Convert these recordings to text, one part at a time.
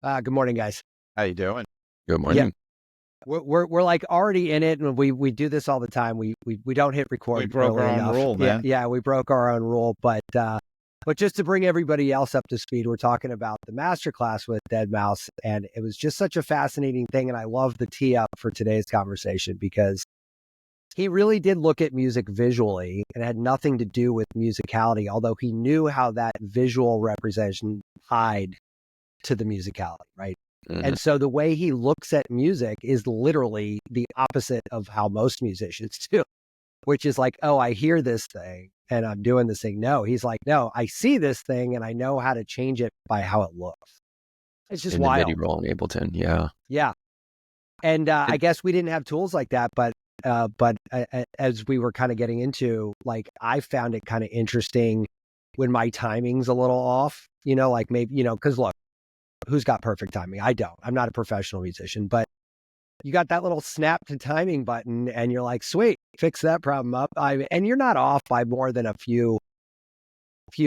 Good morning, guys. How you doing? Good morning. We're like already in it, and we do this all the time. We don't hit record. We broke early our own enough. rule, man. Yeah, we broke our own rule. But just to bring everybody else up to speed, we're talking about the masterclass with deadmau5, and it was just such a fascinating thing. And I love the tee up for today's conversation because he really did look at music visually, and it had nothing to do with musicality. Although he knew how that visual representation tied to the musicality, right? And so the way he looks at music is literally the opposite of how most musicians do, which is like, oh, I hear this thing and I'm doing this thing. No, he's like, no, I see this thing and I know how to change it by how it looks. It's just in wild. the MIDI roll in Ableton, yeah. Yeah. And I guess we didn't have tools like that, but as we were kind of getting into, like, I found it kind of interesting when my timing's a little off, like maybe, because look, who's got perfect timing? I don't. I'm not a professional musician, but you got that little snap to timing button and you're like, sweet, fix that problem up. And you're not off by more than a few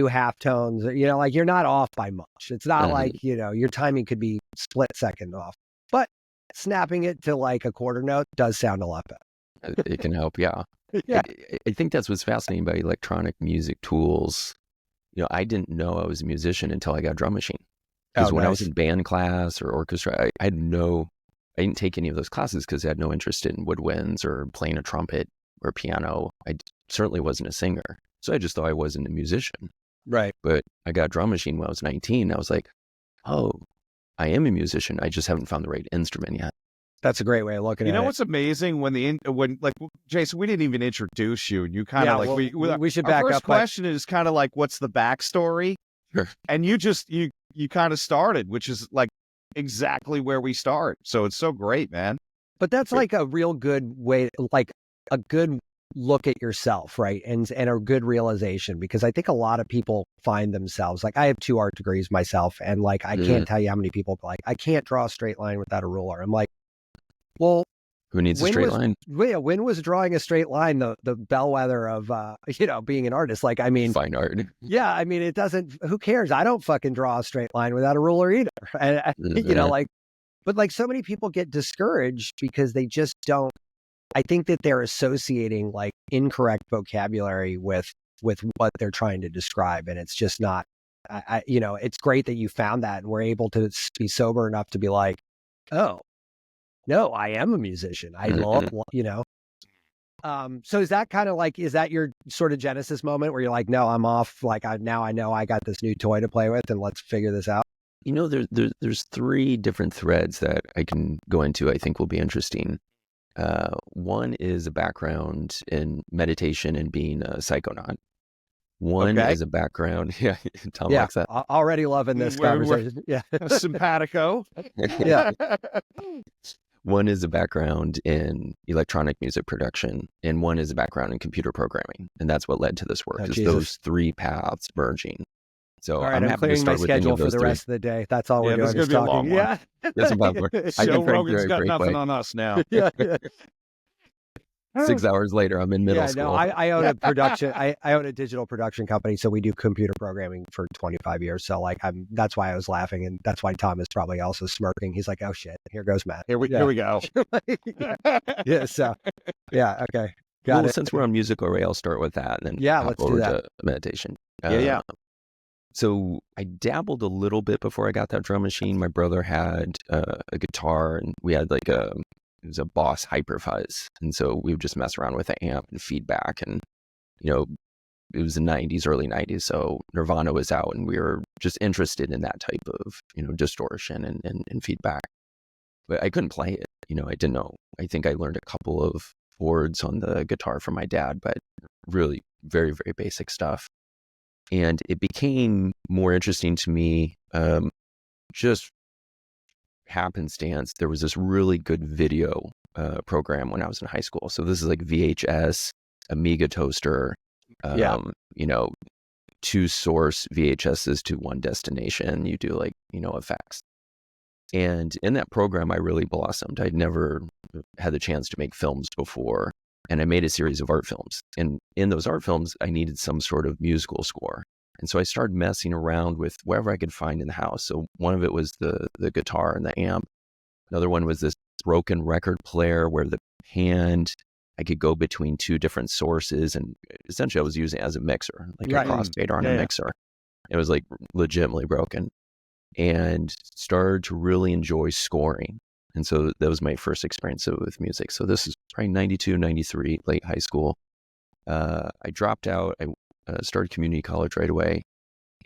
half tones, like you're not off by much. It's not like, your timing could be split second off, but snapping it to like a quarter note does sound a lot better. It can help, yeah. Yeah. I think that's what's fascinating about electronic music tools. I didn't know I was a musician until I got a drum machine. Because when I was in band class or orchestra, I didn't take any of those classes because I had no interest in woodwinds or playing a trumpet or piano. I certainly wasn't a singer. So I just thought I wasn't a musician. Right. But I got a drum machine when I was 19. I was like, oh, I am a musician. I just haven't found the right instrument yet. That's a great way of looking at it. You know what's amazing when Jason, we didn't even introduce you, and you kind of we should back up. Our first question is kind of like, what's the backstory? Sure. And you kind of started, which is like exactly where we start. So it's so great, man. But that's like a real good way, like a good look at yourself, right? And a good realization, because I think a lot of people find themselves, like I have 2 art degrees myself, and like I can't tell you how many people like, I can't draw a straight line without a ruler. I'm like, well, who needs a straight line? When was drawing a straight line the bellwether of being an artist? Like, I mean, fine art. Yeah, I mean, it doesn't. Who cares? I don't fucking draw a straight line without a ruler either. And but like so many people get discouraged because they just don't. I think that they're associating like incorrect vocabulary with what they're trying to describe, and it's just not. It's great that you found that and we're able to be sober enough to be like, oh. No, I am a musician. I love, So is that kind of like, is that your sort of genesis moment where you're like, no, I'm off. Like now I know I got this new toy to play with and let's figure this out. There's 3 different threads that I can go into. I think will be interesting. One is a background in meditation and being a psychonaut. One is a background. Yeah, Tom likes that. Already loving this conversation. Yeah, simpatico. Yeah. One is a background in electronic music production, and one is a background in computer programming, and that's what led to this work. Is those 3 paths merging. So all right, I'm happy to clearing my start with schedule for the 3. rest of the day. That's all we're doing. This is going to be a long one. Yeah, that's about work. Joe Rogan's got nothing on us now. Yeah. 6 hours later, I'm in middle school. No, I own a production. I own a digital production company, so we do computer programming for 25 years. So like, that's why I was laughing, and that's why Tom is probably also smirking. He's like, "Oh shit, here goes Matt." Here we go. Yeah. So, yeah. Okay. Got it. Since we're on music already, I'll start with that, and then let's do that. To meditation. Yeah. So I dabbled a little bit before I got that drum machine. My brother had a guitar, and we had like it was a Boss Hyperfuzz. And so we would just mess around with the amp and feedback. And, it was the 90s, early 90s. So Nirvana was out, and we were just interested in that type of, distortion and feedback. But I couldn't play it. I didn't know. I think I learned a couple of chords on the guitar from my dad, but really very, very basic stuff. And it became more interesting to me, just happenstance. There was this really good video program when I was in high school. So this is like VHS, Amiga toaster, 2 source VHSs to 1 destination. You do like, effects. And in that program, I really blossomed. I'd never had the chance to make films before. And I made a series of art films. And in those art films, I needed some sort of musical score. And so I started messing around with wherever I could find in the house. So one of it was the guitar and the amp. Another one was this broken record player where the hand, I could go between two different sources. And essentially I was using it as a mixer, like a crossfader on a mixer. It was like legitimately broken, and started to really enjoy scoring. And so that was my first experience with music. So this is probably 92, 93, late high school. I dropped out. I started community college right away.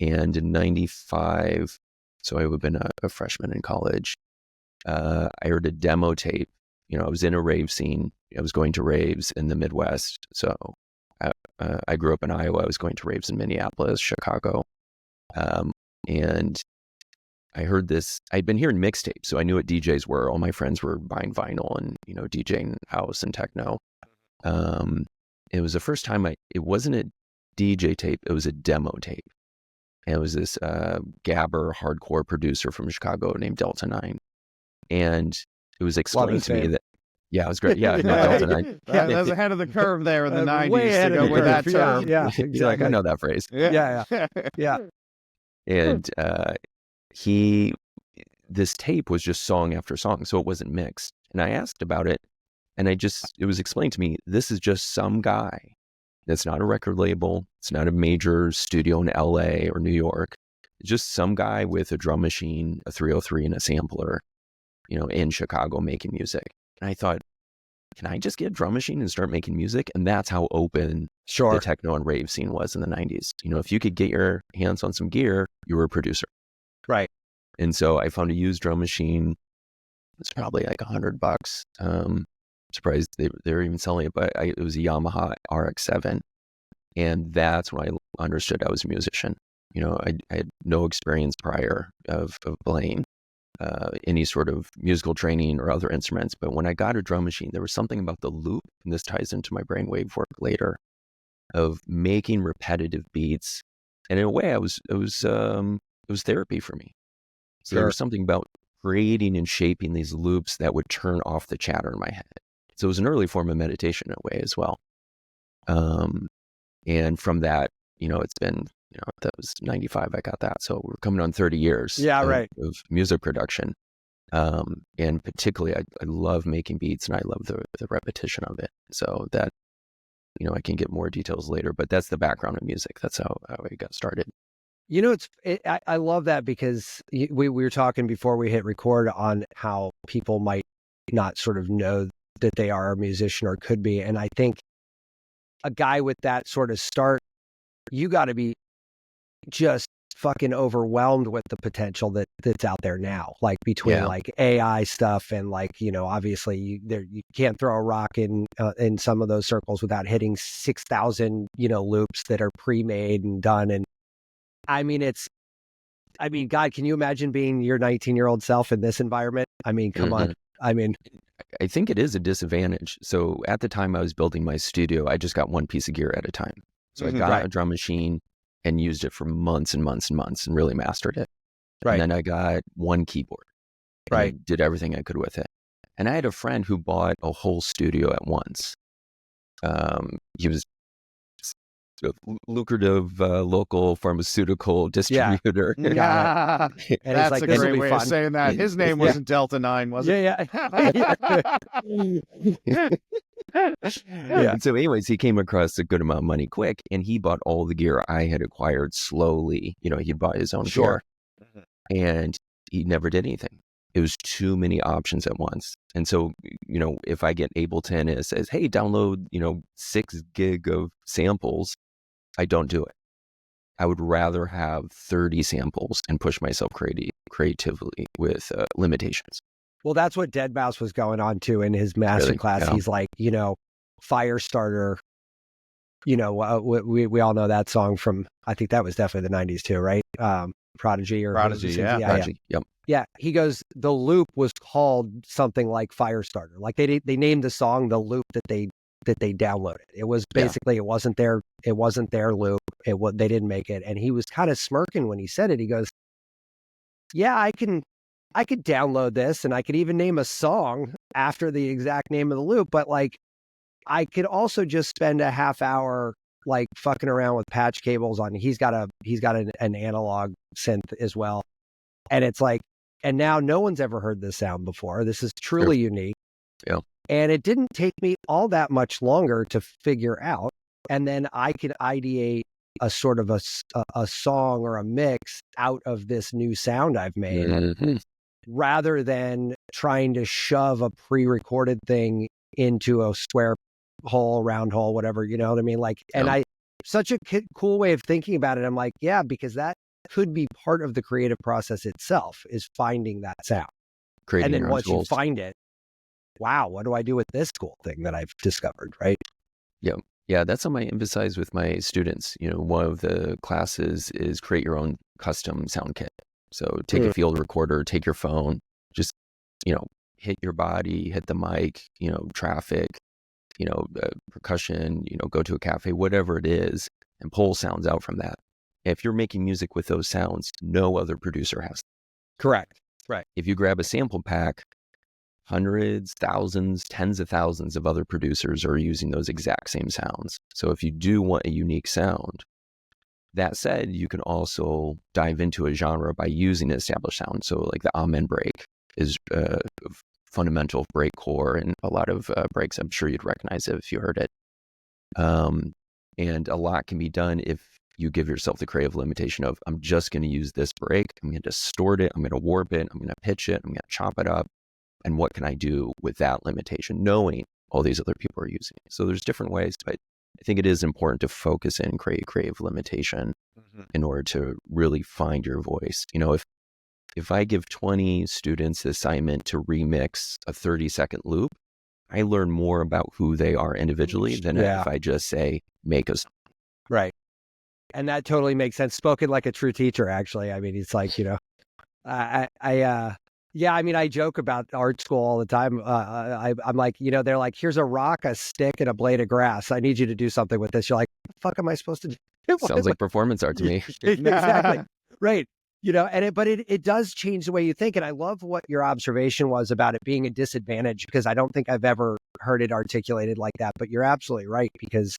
And in 95, so I would have been a freshman in college, I heard a demo tape. I was in a rave scene. I was going to raves in the Midwest. So I grew up in Iowa. I was going to raves in Minneapolis, Chicago. And I heard this. I'd been hearing mixtapes, so I knew what DJs were. All my friends were buying vinyl and, DJing house and techno. It was the first time it wasn't a DJ tape, it was a demo tape. And it was this gabber hardcore producer from Chicago named Delta 9. And it was explained to me that, yeah, it was great. Yeah, Delta 9. That was ahead of the curve there in the 90s way ahead to of go the with that curve. term. Yeah, exactly. You're like, I know that phrase. Yeah. And this tape was just song after song, so it wasn't mixed. And I asked about it, and it was explained to me, this is just some guy. It's not a record label. It's not a major studio in LA or New York. It's just some guy with a drum machine, a 303 and a sampler, in Chicago making music. And I thought, can I just get a drum machine and start making music? And that's how open the techno and rave scene was in the 90s. If you could get your hands on some gear, you were a producer. Right. And so I found a used drum machine. It's probably like $100. Surprised they were even selling it, but it was a Yamaha RX-7. And that's when I understood I was a musician. I had no experience prior of playing any sort of musical training or other instruments. But when I got a drum machine, there was something about the loop, and this ties into my brainwave work later, of making repetitive beats. And in a way, it was therapy for me. So there was something about creating and shaping these loops that would turn off the chatter in my head. So it was an early form of meditation in a way as well. And from that, it's been, that was 95, I got that. So we're coming on 30 years of music production. And particularly, I love making beats, and I love the repetition of it. So that, I can get more details later, but that's the background of music. That's how I got started. I love that, because we were talking before we hit record on how people might not sort of know that they are a musician or could be. And I think a guy with that sort of start, you got to be just fucking overwhelmed with the potential that's out there now, like between like AI stuff and like, obviously you can't throw a rock in some of those circles without hitting 6,000, loops that are pre-made and done. And I mean, God, can you imagine being your 19-year-old self in this environment? I mean, come on. I mean, I think it is a disadvantage. So at the time I was building my studio, I just got one piece of gear at a time. So I got a drum machine and used it for months and months and months and really mastered it. And then I got one keyboard. And I did everything I could with it. And I had a friend who bought a whole studio at once. He was a lucrative local pharmaceutical distributor. And that's like, a this will great be way fun. of saying that. His name wasn't Delta 9, was it? And so anyways, he came across a good amount of money quick, and he bought all the gear I had acquired slowly. He bought his own gear, and he never did anything. It was too many options at once. And so, if I get Ableton and it says, hey, download, 6 gig of samples, I don't do it. I would rather have 30 samples and push myself creatively with limitations. Well, that's what Deadmau5 was going on to in his master class. Yeah. He's like, Firestarter. We all know that song from, I think that was definitely the 90s too, right? Prodigy. Prodigy. Yep. Yeah, he goes, the loop was called something like Firestarter. Like they named the song the loop that they downloaded. It was basically it wasn't their loop. They didn't make it. And he was kind of smirking when he said it. He goes, "Yeah, I could download this, and I could even name a song after the exact name of the loop, but like I could also just spend a half hour like fucking around with patch cables on. He's got an analog synth as well. And it's like, and now no one's ever heard this sound before. This is truly unique. Yeah. And it didn't take me all that much longer to figure out. And then I could ideate a sort of a song or a mix out of this new sound I've made, rather than trying to shove a pre-recorded thing into a square hole, round hole, whatever, you know what I mean? Like, and such a cool way of thinking about it. I'm like, yeah, because that could be part of the creative process itself, is finding that sound. Creating and then once tools. You find it, wow, what do I do with this cool thing that I've discovered, right? Yeah, that's something I emphasize with my students. You know, one of the classes is create your own custom sound kit. So take a field recorder, take your phone, just, you know, hit your body, hit the mic, you know, traffic, you know, percussion, you know, go to a cafe, whatever it is, and pull sounds out from that. If you're making music with those sounds, no other producer has. Correct. Right. If you grab a sample pack, hundreds, thousands, tens of thousands of other producers are using those exact same sounds. So if you do want a unique sound, that said, you can also dive into a genre by using an established sound. So like the amen break is fundamental breakcore, and a lot of breaks, I'm sure you'd recognize it if you heard it. And a lot can be done if you give yourself the creative limitation of, I'm just going to use this break, I'm going to distort it, I'm going to warp it, I'm going to pitch it, I'm going to chop it up. And what can I do with that limitation, knowing all these other people are using it? So there's different ways, but I think it is important to focus in, create creative limitation in order to really find your voice. You know, if I give 20 students the assignment to remix a 30-second loop, I learn more about who they are individually than if I just say, make a song. Right. And that totally makes sense. Spoken like a true teacher, actually. I mean, it's like, you know, yeah, I mean, I joke about art school all the time. I'm like, you know, they're like, here's a rock, a stick, and a blade of grass. I need you to do something with this. You're like, what the fuck am I supposed to do? Sounds like performance art to me. Exactly. Right. You know, but it does change the way you think. And I love what your observation was about it being a disadvantage, because I don't think I've ever heard it articulated like that. But you're absolutely right, because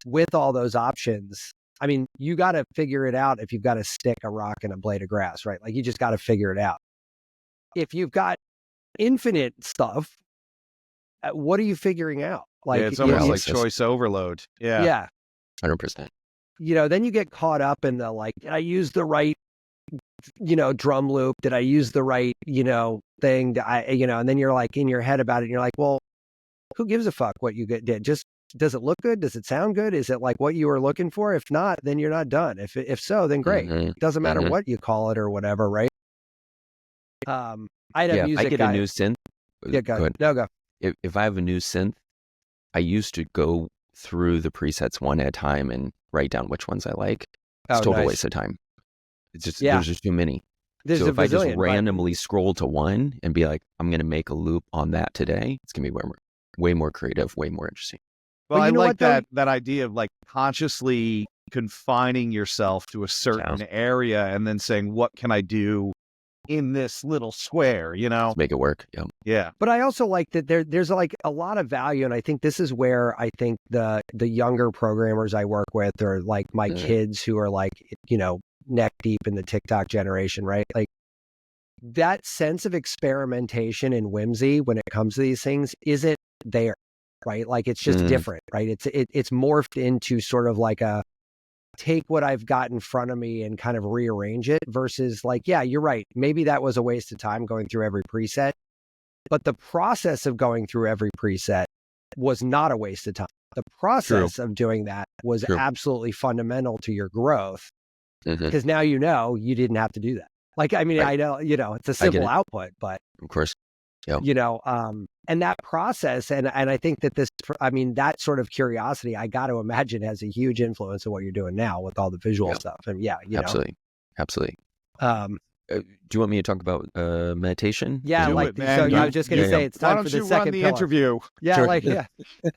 with all those options, I mean, you got to figure it out if you've got a stick, a rock, and a blade of grass, right? Like, you just got to figure it out. If you've got infinite stuff, what are you figuring out? Like, it's almost like choice overload. Yeah. Yeah. 100%. You know, then you get caught up in the, like, did I use the right, you know, drum loop? Did I use the right, you know, thing? And then you're like in your head about it, and you're like, well, who gives a fuck what you did? Just, does it look good? Does it sound good? Is it like what you were looking for? If not, then you're not done. If so, then great. It doesn't matter what you call it or whatever, right? I had a music I get guy. a new synth. Yeah, go ahead. No, go. If I have a new synth, I used to go through the presets one at a time and write down which ones I like. It's total waste of time. It's just, there's just too many. So if I just randomly scroll to one and be like, I'm going to make a loop on that today, it's going to be way more creative, way more interesting. Well, I like that idea of like consciously confining yourself to a certain area and then saying, what can I do in this little square, you know? Let's make it work. Yeah. But I also like that there's like a lot of value. And I think this is where I think the younger programmers I work with, or like my kids who are like, you know, neck deep in the TikTok generation, right? Like, that sense of experimentation and whimsy when it comes to these things isn't there, right? Like, it's just different, right? It's morphed into sort of like a, take what I've got in front of me and kind of rearrange it, versus like, yeah, you're right. Maybe that was a waste of time going through every preset, but the process of going through every preset was not a waste of time. The process of doing that was absolutely fundamental to your growth, because now, you know, you didn't have to do that. Like, I mean, I know, you know, it's a simple output, but of course, you know, and that process, and I think that that sort of curiosity, I got to imagine, has a huge influence on what you're doing now with all the visual stuff. And absolutely. Do you want me to talk about meditation? Yeah, do like it, man. so. I was just going to say it's time for the second pillar. Interview. Yeah, Sure. Like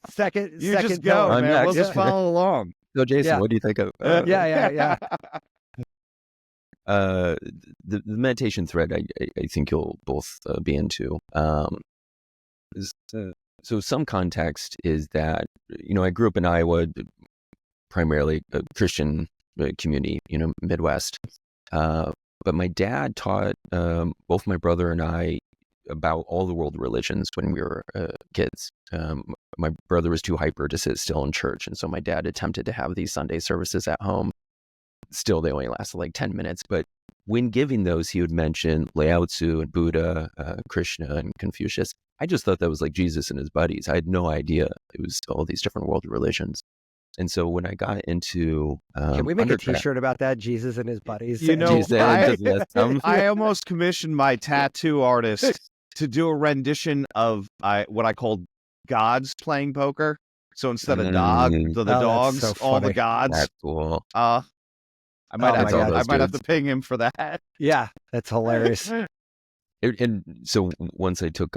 second. You second just go, pillar. man. We'll just follow along. So, Jason, what do you think of? Yeah. The meditation thread, I think you'll both be into. So some context is that, you know, I grew up in Iowa, primarily a Christian community, Midwest. But my dad taught both my brother and I about all the world religions when we were kids. My brother was too hyper to sit still in church, and so my dad attempted to have these Sunday services at home. Still, they only lasted like 10 minutes, but when giving those, he would mention Lao Tzu and Buddha, Krishna and Confucius. I just thought that was like Jesus and his buddies. I had no idea it was all these different world religions. And so when I got into can we make a T-shirt about that? Jesus and his buddies. I almost commissioned my tattoo artist to do a rendition of what I called gods playing poker. So instead of dogs, so all the gods. That's cool. I might have to ping him for that. Yeah, that's hilarious. And so once I took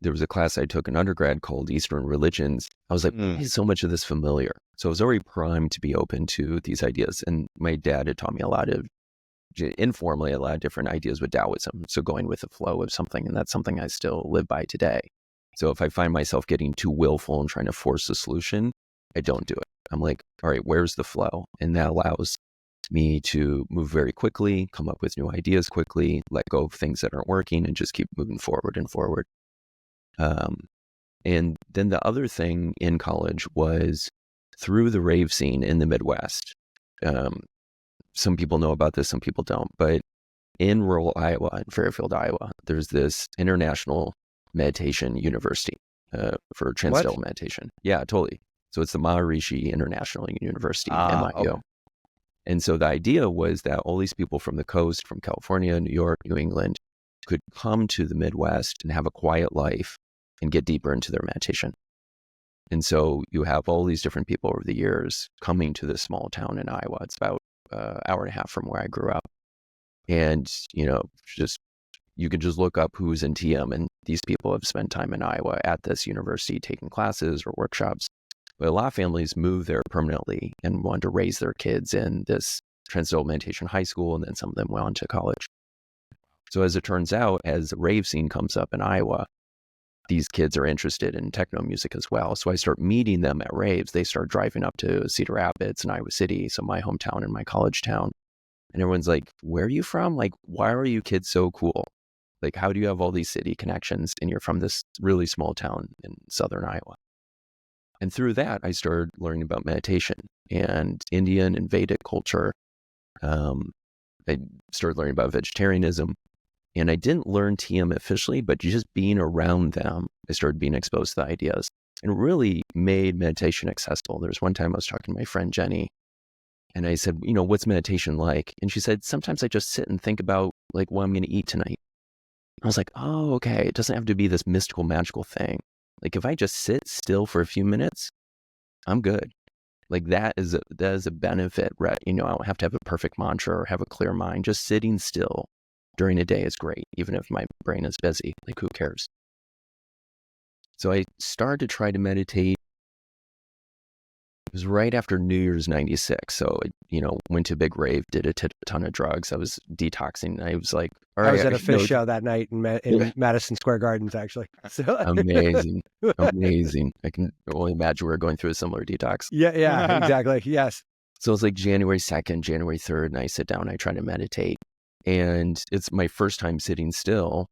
there was a class I took in undergrad called Eastern Religions. I was like, why is so much of this familiar? So I was already primed to be open to these ideas. And my dad had taught me informally, a lot of different ideas with Taoism. So going with the flow of something, and that's something I still live by today. So if I find myself getting too willful and trying to force a solution, I don't do it. I'm like, all right, where's the flow? And that allows me to move very quickly, come up with new ideas quickly, let go of things that aren't working, and just keep moving forward and forward. And then the other thing in college was through the rave scene in the Midwest. Some people know about this, some people don't, but in rural Iowa, in Fairfield, Iowa, there's this international meditation university for transcendental meditation. Yeah, totally. So it's the Maharishi International University, MIU. Okay. And so the idea was that all these people from the coast, from California, New York, New England, could come to the Midwest and have a quiet life and get deeper into their meditation. And so you have all these different people over the years coming to this small town in Iowa. It's about an hour and a half from where I grew up. And, you can just look up who's in TM, and these people have spent time in Iowa at this university taking classes or workshops. But a lot of families moved there permanently and wanted to raise their kids in this transcendental meditation high school, and then some of them went on to college. So as it turns out, as the rave scene comes up in Iowa, these kids are interested in techno music as well. So I start meeting them at raves. They start driving up to Cedar Rapids and Iowa City, so my hometown and my college town. And everyone's like, where are you from? Like, why are you kids so cool? Like, how do you have all these city connections and you're from this really small town in southern Iowa? And through that, I started learning about meditation and Indian and Vedic culture. I started learning about vegetarianism. And I didn't learn TM officially, but just being around them, I started being exposed to the ideas and really made meditation accessible. There was one time I was talking to my friend Jenny, and I said, what's meditation like? And she said, sometimes I just sit and think about like what I'm going to eat tonight. I was like, oh, okay. It doesn't have to be this mystical, magical thing. Like if I just sit still for a few minutes, I'm good. Like that is a benefit, right? I don't have to have a perfect mantra or have a clear mind. Just sitting still during a day is great, even if my brain is busy. Like who cares? So I started to try to meditate. It was right after New Year's 96. So, went to a big rave, did a ton of drugs. I was detoxing. I was like, all right. I was at a Fish show that night in Madison Square Gardens, actually. So. Amazing. I can only imagine we're going through a similar detox. Yeah, exactly. Yes. So it's like January 2nd, January 3rd, and I sit down, I try to meditate. And it's my first time sitting still.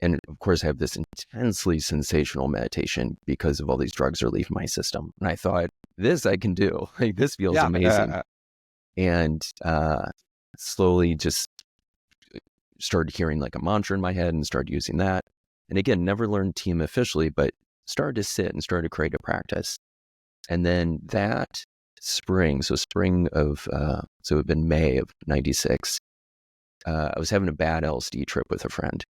And of course, I have this intensely sensational meditation because of all these drugs are leaving my system. And I thought, this I can do. Like, this feels amazing. And slowly just started hearing like a mantra in my head and started using that. And again, never learned TM officially, but started to sit and started to create a practice. And then that spring, so it had been May of 96, I was having a bad LSD trip with a friend.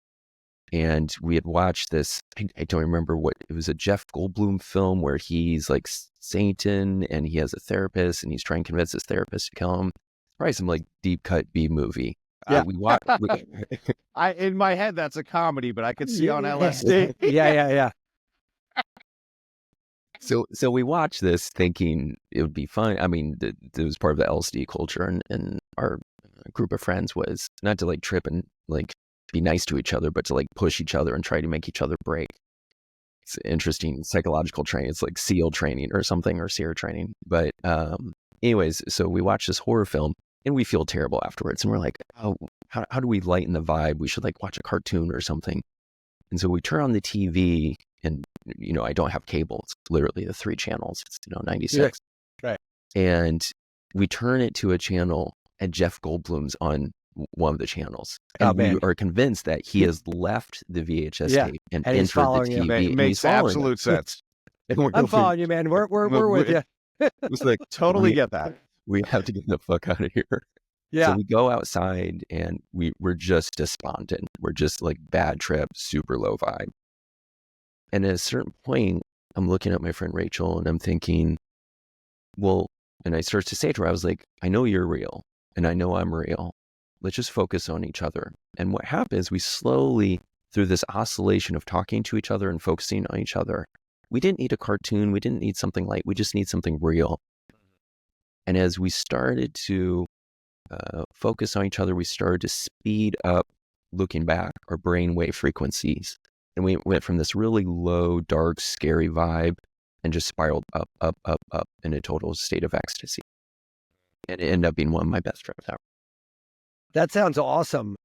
And we had watched this, I don't remember what, it was a Jeff Goldblum film where he's like Satan and he has a therapist and he's trying to convince his therapist to kill him. Probably some like deep cut B movie. Yeah. In my head, that's a comedy, but I could see on LSD. Yeah. So we watched this thinking it would be fun. I mean, it was part of the LSD culture, and our group of friends was not to like trip and like be nice to each other, but to like push each other and try to make each other break. It's interesting psychological training. It's like SEAL training or something, or SEER training. But anyways, so we watch this horror film and we feel terrible afterwards. And we're like, oh, how do we lighten the vibe? We should like watch a cartoon or something. And so we turn on the TV and, I don't have cable. It's literally the 3 channels. It's, 96. Yeah, right. And we turn it to a channel and Jeff Goldblum's on one of the channels. And we are convinced that he has left the VHS tape and he's entered the TV. It makes absolute sense. I'm following you, man. We're with you. It's like, totally get that. We have to get the fuck out of here. Yeah. So we go outside and we're just despondent. We're just like bad trip, super low vibe. And at a certain point, I'm looking at my friend Rachel and I'm thinking, well, and I start to say to her, I was like, I know you're real and I know I'm real. Let's just focus on each other. And what happens, we slowly, through this oscillation of talking to each other and focusing on each other, we didn't need a cartoon. We didn't need something light. We just need something real. And as we started to focus on each other, we started to speed up, looking back, our brainwave frequencies. And we went from this really low, dark, scary vibe and just spiraled up, up, up, up in a total state of ecstasy. And it ended up being one of my best trips ever. That sounds awesome.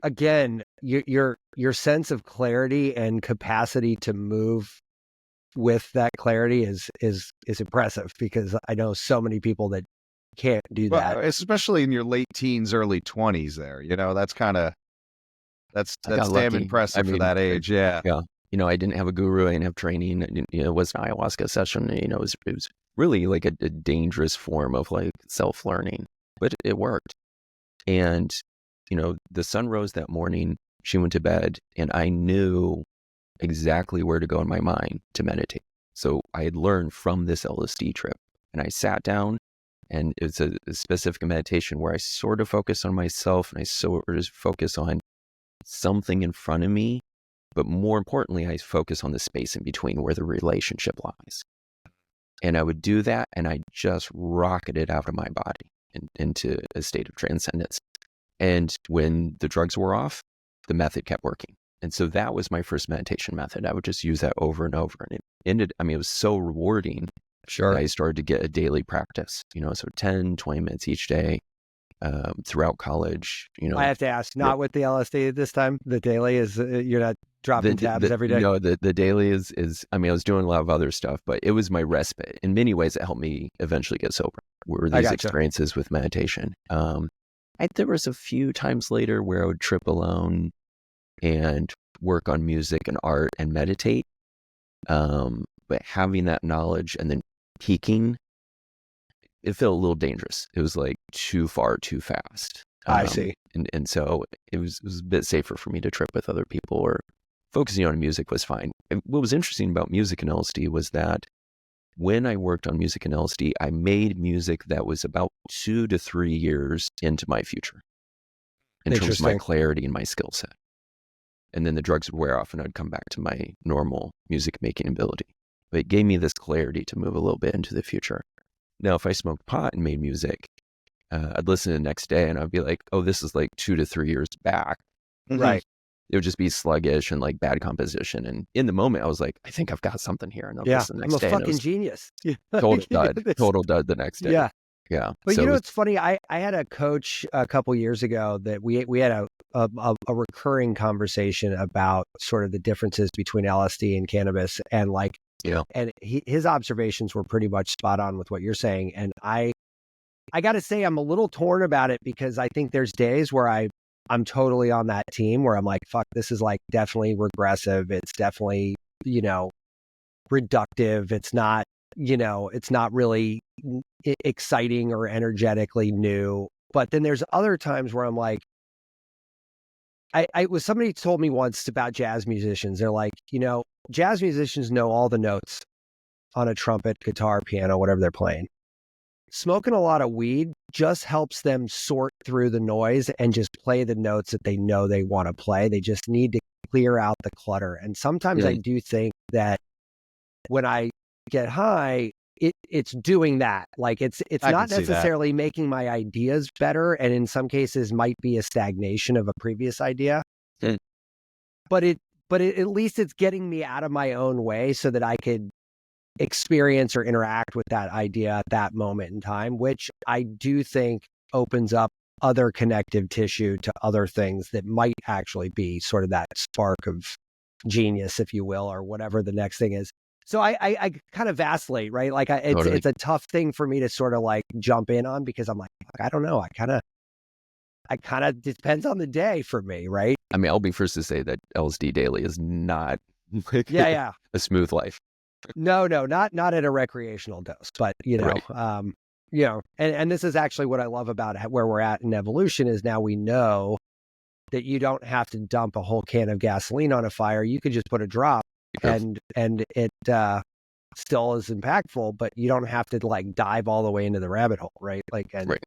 Again, your sense of clarity and capacity to move with that clarity is impressive, because I know so many people that can't do that. Especially in your late teens, early 20s there, that's damn lucky. impressive for that age. Yeah. Yeah. I didn't have a guru. I didn't have training. It was an ayahuasca session. It was really like a dangerous form of like self-learning, but it worked. And, the sun rose that morning, she went to bed, and I knew exactly where to go in my mind to meditate. So I had learned from this LSD trip, and I sat down, and it's a specific meditation where I sort of focus on myself and I sort of focus on something in front of me. But more importantly, I focus on the space in between where the relationship lies. And I would do that, and I just rocketed out of my body into a state of transcendence. And when the drugs were off, the method kept working. And so that was my first meditation method. I would just use that over and over. And it was so rewarding. Sure. I started to get a daily practice, so 10, 20 minutes each day throughout college. I have to ask, not with the LSD this time? The daily is, you're not dropping tabs every day? No, the daily is, I was doing a lot of other stuff, but it was my respite. In many ways, it helped me eventually get sober, were these experiences with meditation. There was a few times later where I would trip alone and work on music and art and meditate. But having that knowledge and then peaking, it felt a little dangerous. It was like too far, too fast. I see. And so it was a bit safer for me to trip with other people, or focusing on music was fine. And what was interesting about music and LSD was that when I worked on music and LSD, I made music that was about 2 to 3 years into my future in terms of my clarity and my skill set. And then the drugs would wear off and I'd come back to my normal music making ability. But it gave me this clarity to move a little bit into the future. Now, if I smoked pot and made music, I'd listen the next day and I'd be like, oh, this is like 2 to 3 years back. Right. It would just be sluggish and like bad composition. And in the moment, I was like, I think I've got something here. And I'll listen the next day. I'm a fucking genius. Total dud the next day. Yeah. Yeah. But so it's funny. I had a coach a couple years ago that we had a recurring conversation about sort of the differences between LSD and cannabis, and and his observations were pretty much spot on with what you're saying. And I got to say, I'm a little torn about it, because I think there's days where I'm totally on that team where I'm like, fuck, this is like definitely regressive. It's definitely, reductive. It's not, it's not really exciting or energetically new. But then there's other times where I'm like, somebody told me once about jazz musicians. They're like, jazz musicians know all the notes on a trumpet, guitar, piano, whatever they're playing. Smoking a lot of weed just helps them sort through the noise and just play the notes that they know they want to play. They just need to clear out the clutter. And sometimes I do think that when I get high, it's doing that. Like it's not necessarily making my ideas better, and in some cases might be a stagnation of a previous idea. But at least it's getting me out of my own way so that I could experience or interact with that idea at that moment in time, which I do think opens up other connective tissue to other things that might actually be sort of that spark of genius, if you will, or whatever the next thing is. So I kind of vacillate, right? Like Totally. it's a tough thing for me to sort of like jump in on, because I'm like, I don't know. I kind of depends on the day for me, right? I mean, I'll be first to say that LSD daily is not like Yeah. a smooth life. No, not at a recreational dose, but Right. and this is actually what I love about where we're at in evolution is now we know that you don't have to dump a whole can of gasoline on a fire. You could just put a drop and it still is impactful, but you don't have to like dive all the way into the rabbit hole, right? Like, Right.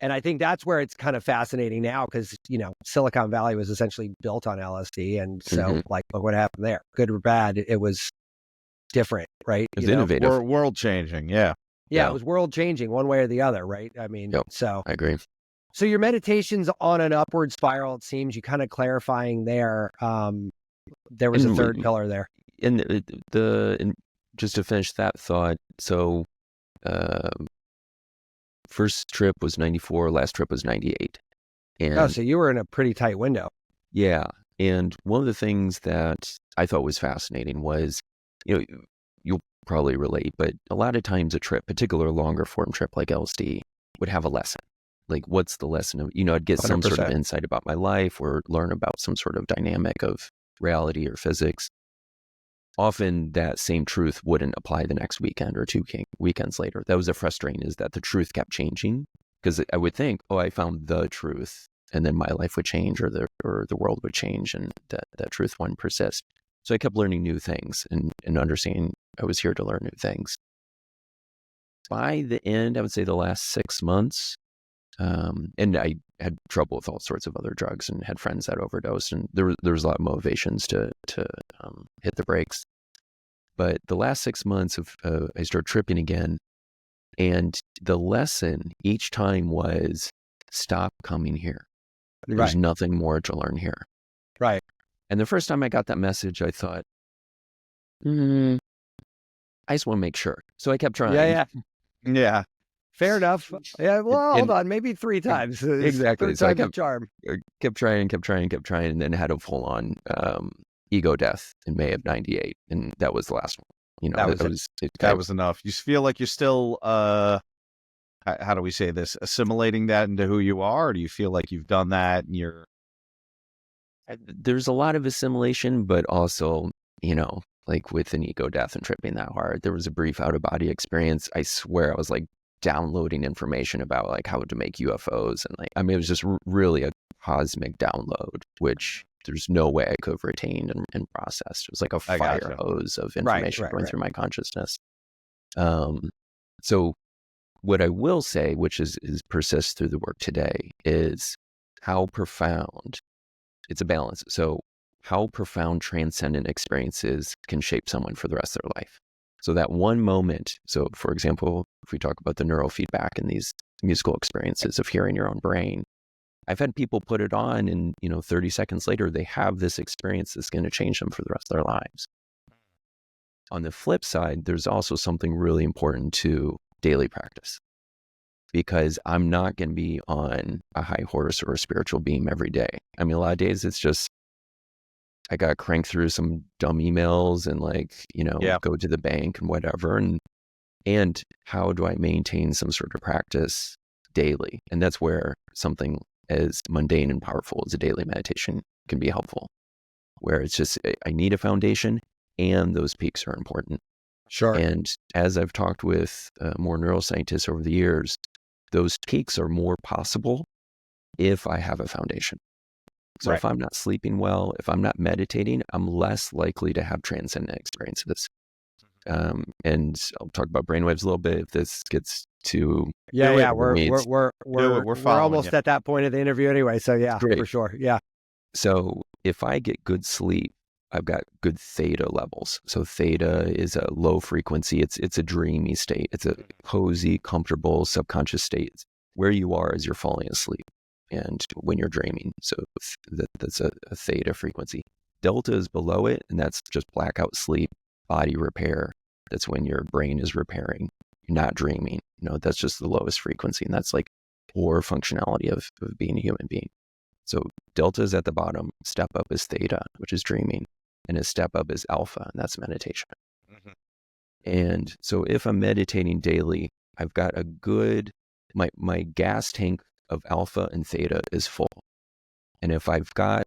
And I think that's where it's kind of fascinating now, because, Silicon Valley was essentially built on LSD. And so like, look what happened there. Good or bad, it was different, right? It's innovative. World changing. Yeah. Yeah, it was world changing one way or the other, right? I mean, so I agree. So your meditation's on an upward spiral, it seems. You kind of clarifying there. There was a third pillar there. And just to finish that thought, so first trip was 94, last trip was 98. And so you were in a pretty tight window. Yeah. And one of the things that I thought was fascinating was, you'll probably relate, but a lot of times a trip, particular longer form trip like LSD, would have a lesson. Like, what's the lesson of, I'd get some 100%. sort of insight about my life or learn about some sort of dynamic of reality or physics. Often that same truth wouldn't apply the next weekend or two weekends later. That was the frustrating, is that the truth kept changing, because I would think, I found the truth, and then my life would change or the world would change, and that truth wouldn't persist. So I kept learning new things and understanding I was here to learn new things. By the end, I would say the last 6 months, and I had trouble with all sorts of other drugs and had friends that overdosed, and there was a lot of motivations to hit the brakes. But the last 6 months of I started tripping again, and the lesson each time was, stop coming here. There's nothing more to learn here. Right. And the first time I got that message, I thought, I just want to make sure. So I kept trying. Yeah. Fair enough. Yeah. Well, hold on. Maybe 3 times. Exactly. Third So I time's a charm. kept trying, and then had a full on ego death in May of 98. And that was the last one. That was enough. You feel like you're still, how do we say this, assimilating that into who you are? Or do you feel like you've done that and you're... There's a lot of assimilation, but also, like with an ego death and tripping that hard, there was a brief out of body experience. I swear I was like downloading information about like how to make UFOs. And it was just really a cosmic download, which there's no way I could have retained and processed. It was like a fire hose of information going through my consciousness. So what I will say, which is persists through the work today, is how profound, it's a balance. So how profound transcendent experiences can shape someone for the rest of their life. So that one moment, so for example, if we talk about the neurofeedback and these musical experiences of hearing your own brain, I've had people put it on and, 30 seconds later, they have this experience that's going to change them for the rest of their lives. On the flip side, there's also something really important to daily practice, because I'm not going to be on a high horse or a spiritual beam every day. A lot of days it's just, I got to crank through some dumb emails and go to the bank and whatever. And how do I maintain some sort of practice daily? And that's where something as mundane and powerful as a daily meditation can be helpful, where it's just, I need a foundation and those peaks are important. Sure. And as I've talked with more neuroscientists over the years, those peaks are more possible if I have a foundation. So if I'm not sleeping well, if I'm not meditating, I'm less likely to have transcendent experiences. And I'll talk about brainwaves a little bit if this gets too... Yeah, we're almost you. at that point of the interview anyway. So yeah, for sure. Yeah. So if I get good sleep, I've got good theta levels. So theta is a low frequency. It's a dreamy state. It's a cozy, comfortable, subconscious state where you are as you're falling asleep and when you're dreaming. So that's a theta frequency. Delta is below it, and that's just blackout sleep, body repair, That's when your brain is repairing. You're not dreaming. That's just the lowest frequency. And that's like core functionality of being a human being. So delta is at the bottom. Step up is theta, which is dreaming. And a step up is alpha, and that's meditation. Mm-hmm. And so if I'm meditating daily, I've got a good, my gas tank of alpha and theta is full. And if I've got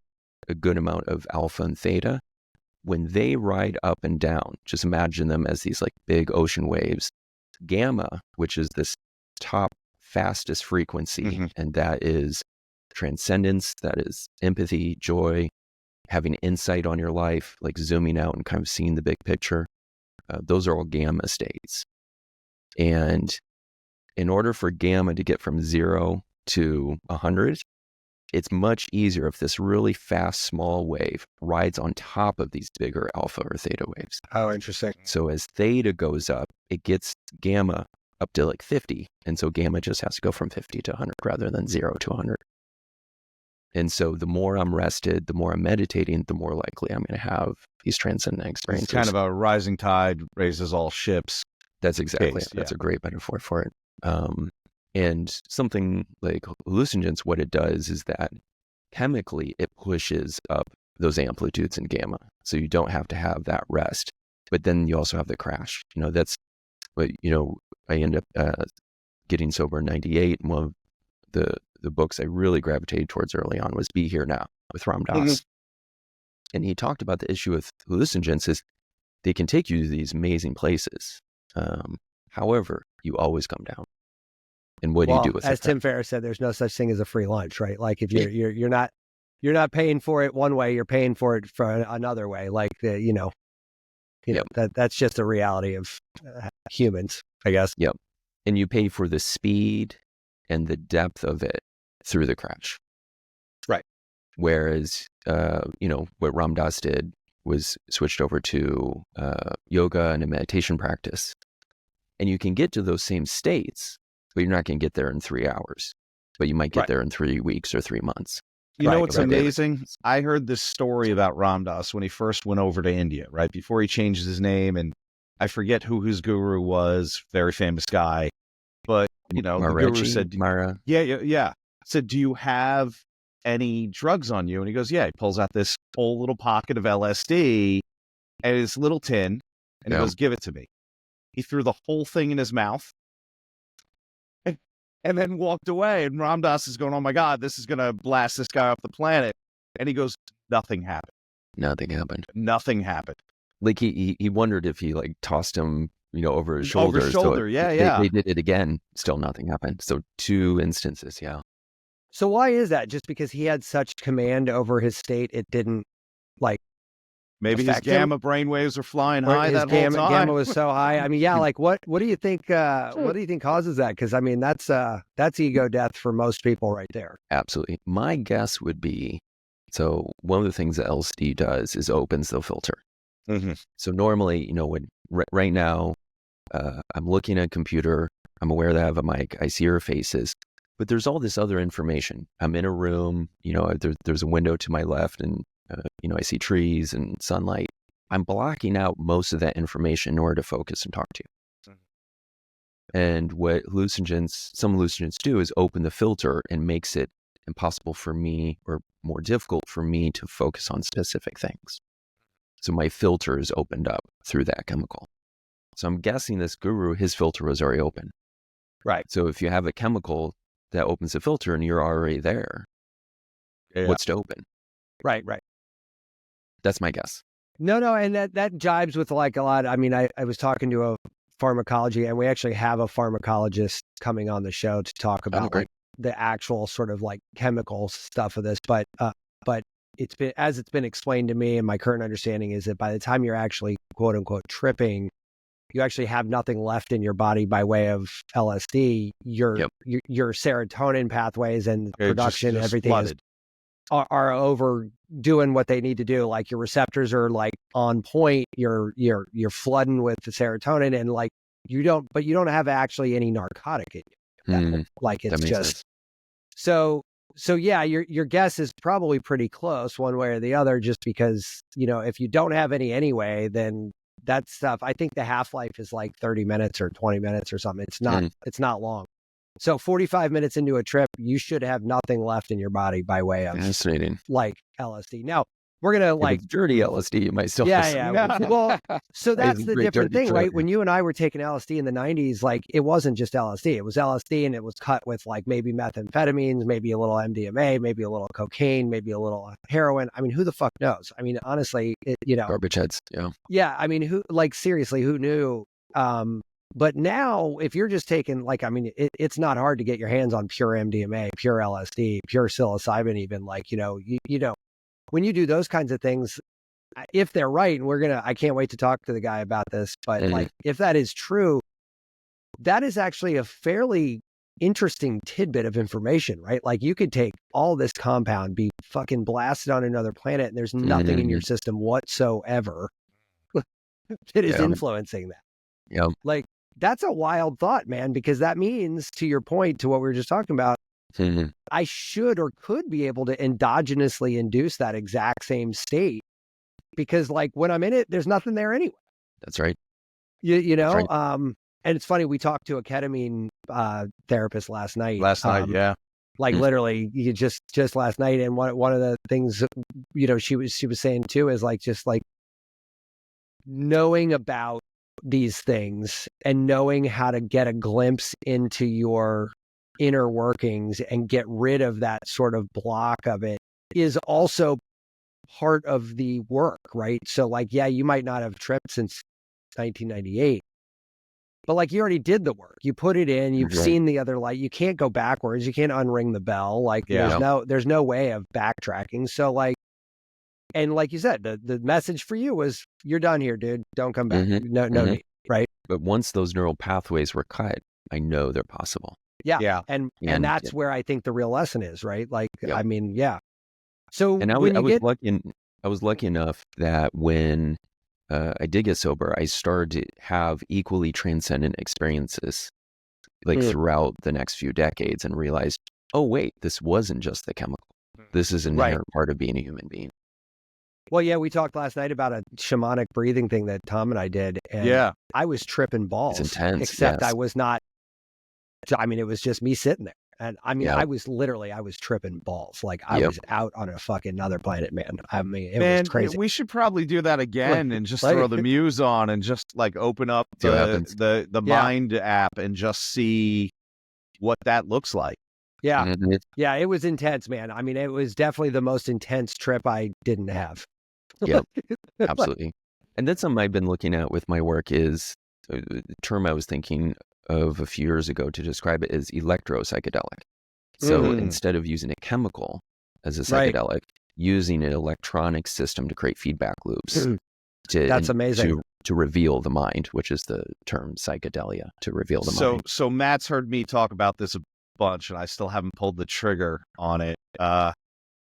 a good amount of alpha and theta, when they ride up and down, just imagine them as these like big ocean waves. Gamma, which is this top fastest frequency, mm-hmm. and that is transcendence, that is empathy, joy, having insight on your life, like zooming out and kind of seeing the big picture. Those are all gamma states. And in order for gamma to get from 0 to 100, it's much easier if this really fast, small wave rides on top of these bigger alpha or theta waves. Oh, interesting. So as theta goes up, it gets gamma up to like 50. And so gamma just has to go from 50 to 100 rather than 0 to 100. And so the more I'm rested, the more I'm meditating, the more likely I'm going to have these transcendent experiences. It's kind of a rising tide raises all ships. That's exactly it. That's a great metaphor for it. And something like hallucinogens, what it does is that chemically it pushes up those amplitudes in gamma. So you don't have to have that rest. But then you also have the crash. That's what, I end up getting sober in 98. And one of the books I really gravitated towards early on was Be Here Now with Ram Dass. Mm-hmm. And he talked about the issue with hallucinogens is they can take you to these amazing places. However, you always come down. And what do you do with it? As Tim Ferriss said, there's no such thing as a free lunch, right? Like if you're not paying for it one way, you're paying for it for another way. Like that's just a reality of humans, I guess. Yep. And you pay for the speed and the depth of it through the crash. Right. Whereas, what Ram Dass did was switched over to yoga and a meditation practice. And you can get to those same states, but you're not going to get there in 3 hours. But you might get there in 3 weeks or 3 months. You know what's amazing? I heard this story about Ram Dass when he first went over to India, right? Before he changed his name. And I forget who his guru was, very famous guy. But, the guru said, Yeah. Said, do you have any drugs on you? And he goes, yeah. He pulls out this whole little pocket of LSD and his little tin. And he goes, give it to me. He threw the whole thing in his mouth and then walked away. And Ram Dass is going, oh my God, this is going to blast this guy off the planet. And he goes, nothing happened. Nothing happened. Nothing happened. Like he wondered if he like tossed him, over his shoulder. Over his shoulder, They did it again. Still nothing happened. So 2 instances, yeah. So why is that? Just because he had such command over his state, it didn't maybe his gamma brainwaves were flying high that whole time. Gamma was so high. I mean, what do you think? What do you think causes that? Because I mean, that's ego death for most people, right there. Absolutely. My guess would be, so one of the things that LSD does is opens the filter. Mm-hmm. So normally, when right now, I'm looking at a computer, I'm aware that I have a mic, I see your faces, but there's all this other information. I'm in a room, there's a window to my left, and I see trees and sunlight. I'm blocking out most of that information in order to focus and talk to you. Mm-hmm. And what some hallucinogens do is open the filter and makes it impossible for me, or more difficult for me, to focus on specific things. So my filter is opened up through that chemical. So I'm guessing this guru, his filter was already open. Right. So if you have a chemical that opens the filter and you're already there, what's to open? Right. That's my guess. No, and that jibes with like a lot. I mean, I was talking to a pharmacology, and we actually have a pharmacologist coming on the show to talk about the actual sort of like chemical stuff of this. But it's been explained to me, and my current understanding is that by the time you're actually quote unquote tripping, you actually have nothing left in your body by way of LSD. Your serotonin pathways and production, just everything are over doing what they need to do. Like your receptors are like on point. You're flooding with the serotonin, and like you don't have actually any narcotic in you. Like it's just sense. So yeah, your guess is probably pretty close one way or the other, just because, if you don't have any anyway, then that stuff, I think the half-life is like 30 minutes or 20 minutes or something. It's not long. So 45 minutes into a trip, you should have nothing left in your body by way of Fascinating. like LSD. Now, we're going to If like it's dirty LSD, you might still yeah. Well, so that's the great different dirty thing, trip. right? When you and I were taking LSD in the 90s, like it wasn't just LSD. It was LSD and it was cut with like maybe methamphetamines, maybe a little MDMA, maybe a little cocaine, maybe a little heroin. I mean, who the fuck knows? I mean, honestly, Garbage heads. Yeah. yeah, I mean, seriously, who knew? But now if you're just taking like, I mean, it's not hard to get your hands on pure MDMA, pure LSD, pure psilocybin, even like, when you do those kinds of things, if they're right, and I can't wait to talk to the guy about this, but like, if that is true, that is actually a fairly interesting tidbit of information, right? Like you could take all this compound, be fucking blasted on another planet, and there's nothing in your system whatsoever that is influencing that. Yeah. Like that's a wild thought, man, because that means, to your point, to what we were just talking about, I should or could be able to endogenously induce that exact same state because like when I'm in it, there's nothing there anyway. That's right. You know, right. And it's funny, we talked to a ketamine therapist last night. Yeah. Like literally you just last night. And one of the things, she was saying too, is like, just like knowing about these things and knowing how to get a glimpse into your inner workings and get rid of that sort of block of it is also part of the work, right? So like, yeah, you might not have tripped since 1998, but like you already did the work. You put it in, you've seen the other light. You can't go backwards. You can't unring the bell. Like there's no way of backtracking. So like, and like you said, the message for you was, you're done here, dude. Don't come back. No need, right? But once those neural pathways were cut, I know they're possible. Yeah. And that's where I think the real lesson is, right? Like, I mean, yeah. So and I was lucky enough that when I did get sober, I started to have equally transcendent experiences like throughout the next few decades and realized, oh, wait, this wasn't just the chemical. This is an inherent part of being a human being. Well, yeah, we talked last night about a shamanic breathing thing that Tom and I did. And I was tripping balls. It's intense. Except I was not, I mean, it was just me sitting there. And I mean, I was tripping balls. Like I was out on a fucking other planet, man. I mean, it was crazy. We should probably do that again and just throw the muse on and just like open up the Mind app and just see what that looks like. Yeah. Yeah, it was intense, man. I mean, it was definitely the most intense trip I didn't have. Yeah, absolutely. And that's something I've been looking at with my work is the term I was thinking of a few years ago to describe it is electro-psychedelic. So instead of using a chemical as a psychedelic, using an electronic system to create feedback loops. That's amazing. To reveal the mind, which is the term psychedelia, to reveal the mind. So Matt's heard me talk about this a bunch and I still haven't pulled the trigger on it.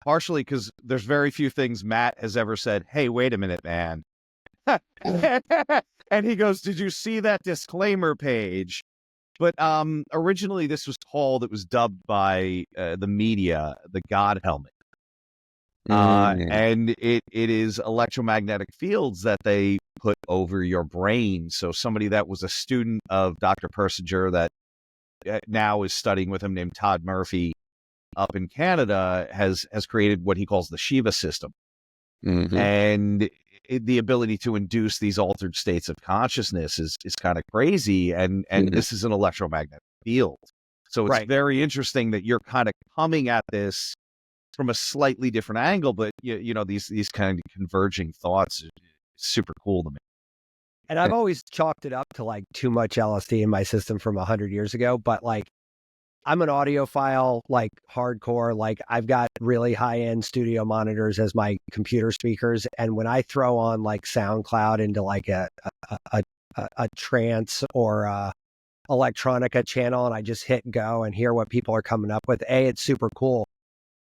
Partially because there's very few things Matt has ever said, hey, wait a minute, man. And he goes, did you see that disclaimer page? But originally this was called, it was dubbed by the media, the God helmet. And it is electromagnetic fields that they put over your brain. So somebody that was a student of Dr. Persinger that now is studying with him named Todd Murphy up in Canada has created what he calls the Shiva system. And the ability to induce these altered states of consciousness is kind of crazy. And this is an electromagnetic field. So it's very interesting that you're kind of coming at this from a slightly different angle, but you know, these kind of converging thoughts is super cool to me. And I've always chalked it up to like too much LSD in my system from 100 years ago, but like I'm an audiophile, like hardcore, like I've got really high-end studio monitors as my computer speakers. And when I throw on like SoundCloud into like a trance or a electronica channel and I just hit go and hear what people are coming up with, it's super cool.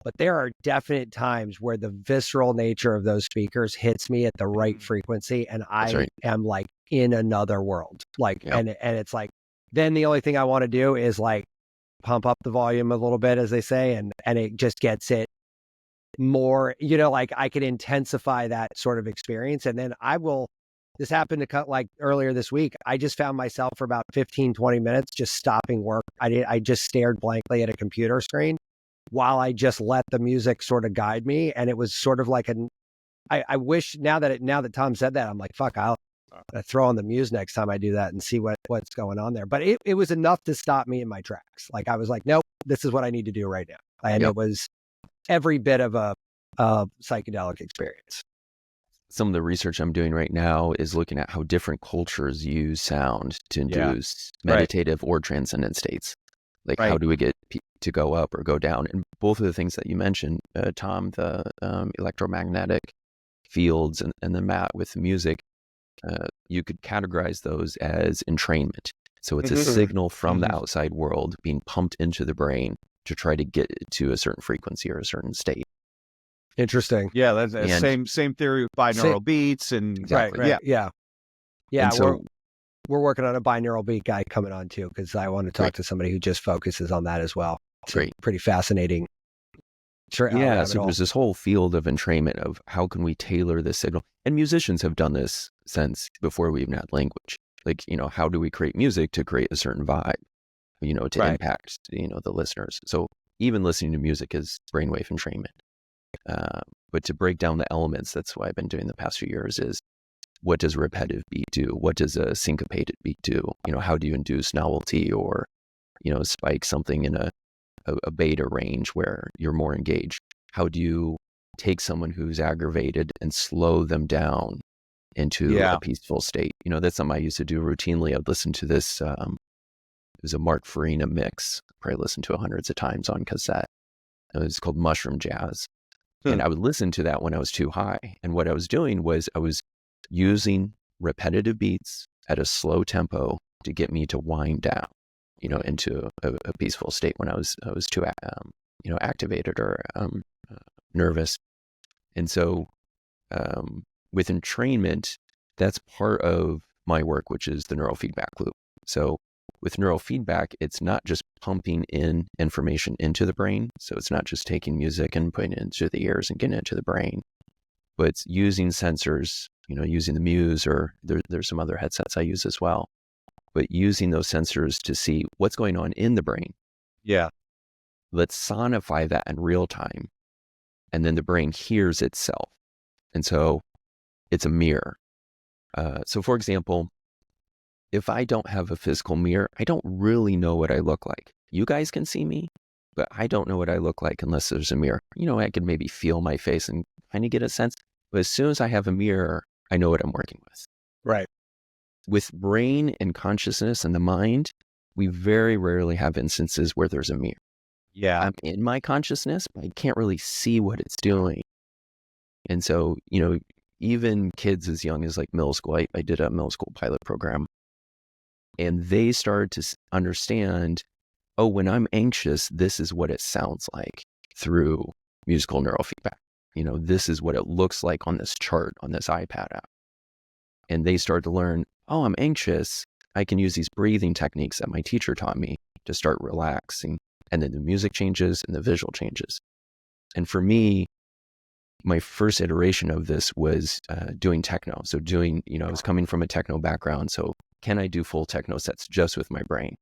But there are definite times where the visceral nature of those speakers hits me at the right frequency and I am like in another world. Like, and it's like, then the only thing I want to do is like pump up the volume a little bit, as they say, and it just gets it more, you know, like I can intensify that sort of experience. And then this happened to cut like earlier this week. I just found myself for about 15, 20 minutes just stopping work. I just stared blankly at a computer screen while I just let the music sort of guide me. And it was sort of like I wish now that Tom said that, I'm like, fuck, I'll throw on the muse next time I do that and see what's going on there. But it was enough to stop me in my tracks. Like I was like, nope, this is what I need to do right now. And It was every bit of a psychedelic experience. Some of the research I'm doing right now is looking at how different cultures use sound to induce meditative or transcendent states. Like how do we get to go up or go down? And both of the things that you mentioned, Tom, the electromagnetic fields and the mat with music, you could categorize those as entrainment. So it's a signal from the outside world being pumped into the brain to try to get it to a certain frequency or a certain state. Interesting. Yeah, that's the same theory with binaural beats and exactly. Yeah. And so, we're working on a binaural beat guy coming on too, because I want to talk to somebody who just focuses on that as well. It's great. Pretty fascinating. So there's this whole field of entrainment of how can we tailor the signal, and musicians have done this since before we even had language. Like, how do we create music to create a certain vibe, to impact, the listeners. So even listening to music is brainwave entrainment. But to break down the elements, that's what I've been doing the past few years is, what does a repetitive beat do? What does a syncopated beat do? How do you induce novelty or, spike something in a beta range where you're more engaged? How do you take someone who's aggravated and slow them down into a peaceful state? That's something I used to do routinely. I'd listen to this, it was a Mark Farina mix, probably listened to it hundreds of times on cassette. It was called Mushroom Jazz. And I would listen to that when I was too high. And what I was doing was I was using repetitive beats at a slow tempo to get me to wind down, into a peaceful state when I was too, activated or nervous. And so with entrainment, that's part of my work, which is the neurofeedback loop. So with neurofeedback, it's not just pumping in information into the brain. So it's not just taking music and putting it into the ears and getting it into the brain, but it's using sensors, using the Muse, or there's some other headsets I use as well, but using those sensors to see what's going on in the brain. Yeah. Let's sonify that in real time. And then the brain hears itself. And so it's a mirror. So for example, if I don't have a physical mirror, I don't really know what I look like. You guys can see me, but I don't know what I look like unless there's a mirror. I could maybe feel my face and kind of get a sense. But as soon as I have a mirror, I know what I'm working with. Right. With brain and consciousness and the mind, we very rarely have instances where there's a mirror. Yeah. I'm in my consciousness, but I can't really see what it's doing. And so, even kids as young as like middle school, I did a middle school pilot program. And they started to understand, oh, when I'm anxious, this is what it sounds like through musical neurofeedback. This is what it looks like on this chart, on this iPad app. And they started to learn, oh, I'm anxious. I can use these breathing techniques that my teacher taught me to start relaxing. And then the music changes and the visual changes. And for me, my first iteration of this was doing techno. So I was coming from a techno background. So can I do full techno sets just with my brain?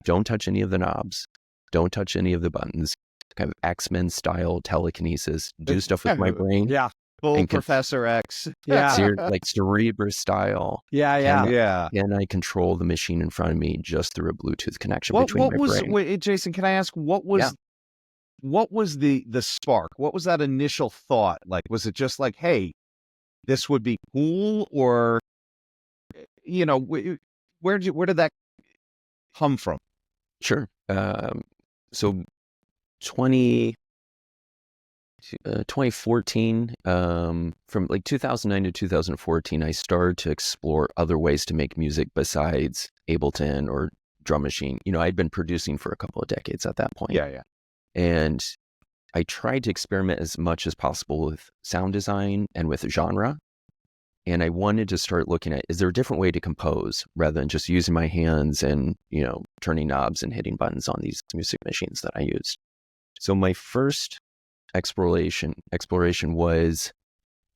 Don't touch any of the knobs. Don't touch any of the buttons. Kind of X-Men style telekinesis. Do stuff with my brain. Yeah. Full Professor X. Yeah. Like Cerebra style. Yeah. Can I control the machine in front of me just through a Bluetooth connection between my brain? Wait, Jason, can I ask, what was the spark? What was that initial thought? Like, was it just like, hey, this would be cool? Or, where did that come from? Sure. So 2014, from like 2009 to 2014, I started to explore other ways to make music besides Ableton or drum machine. I'd been producing for a couple of decades at that point. Yeah. And I tried to experiment as much as possible with sound design and with genre. And I wanted to start looking at, is there a different way to compose rather than just using my hands and, turning knobs and hitting buttons on these music machines that I used. So my first exploration was,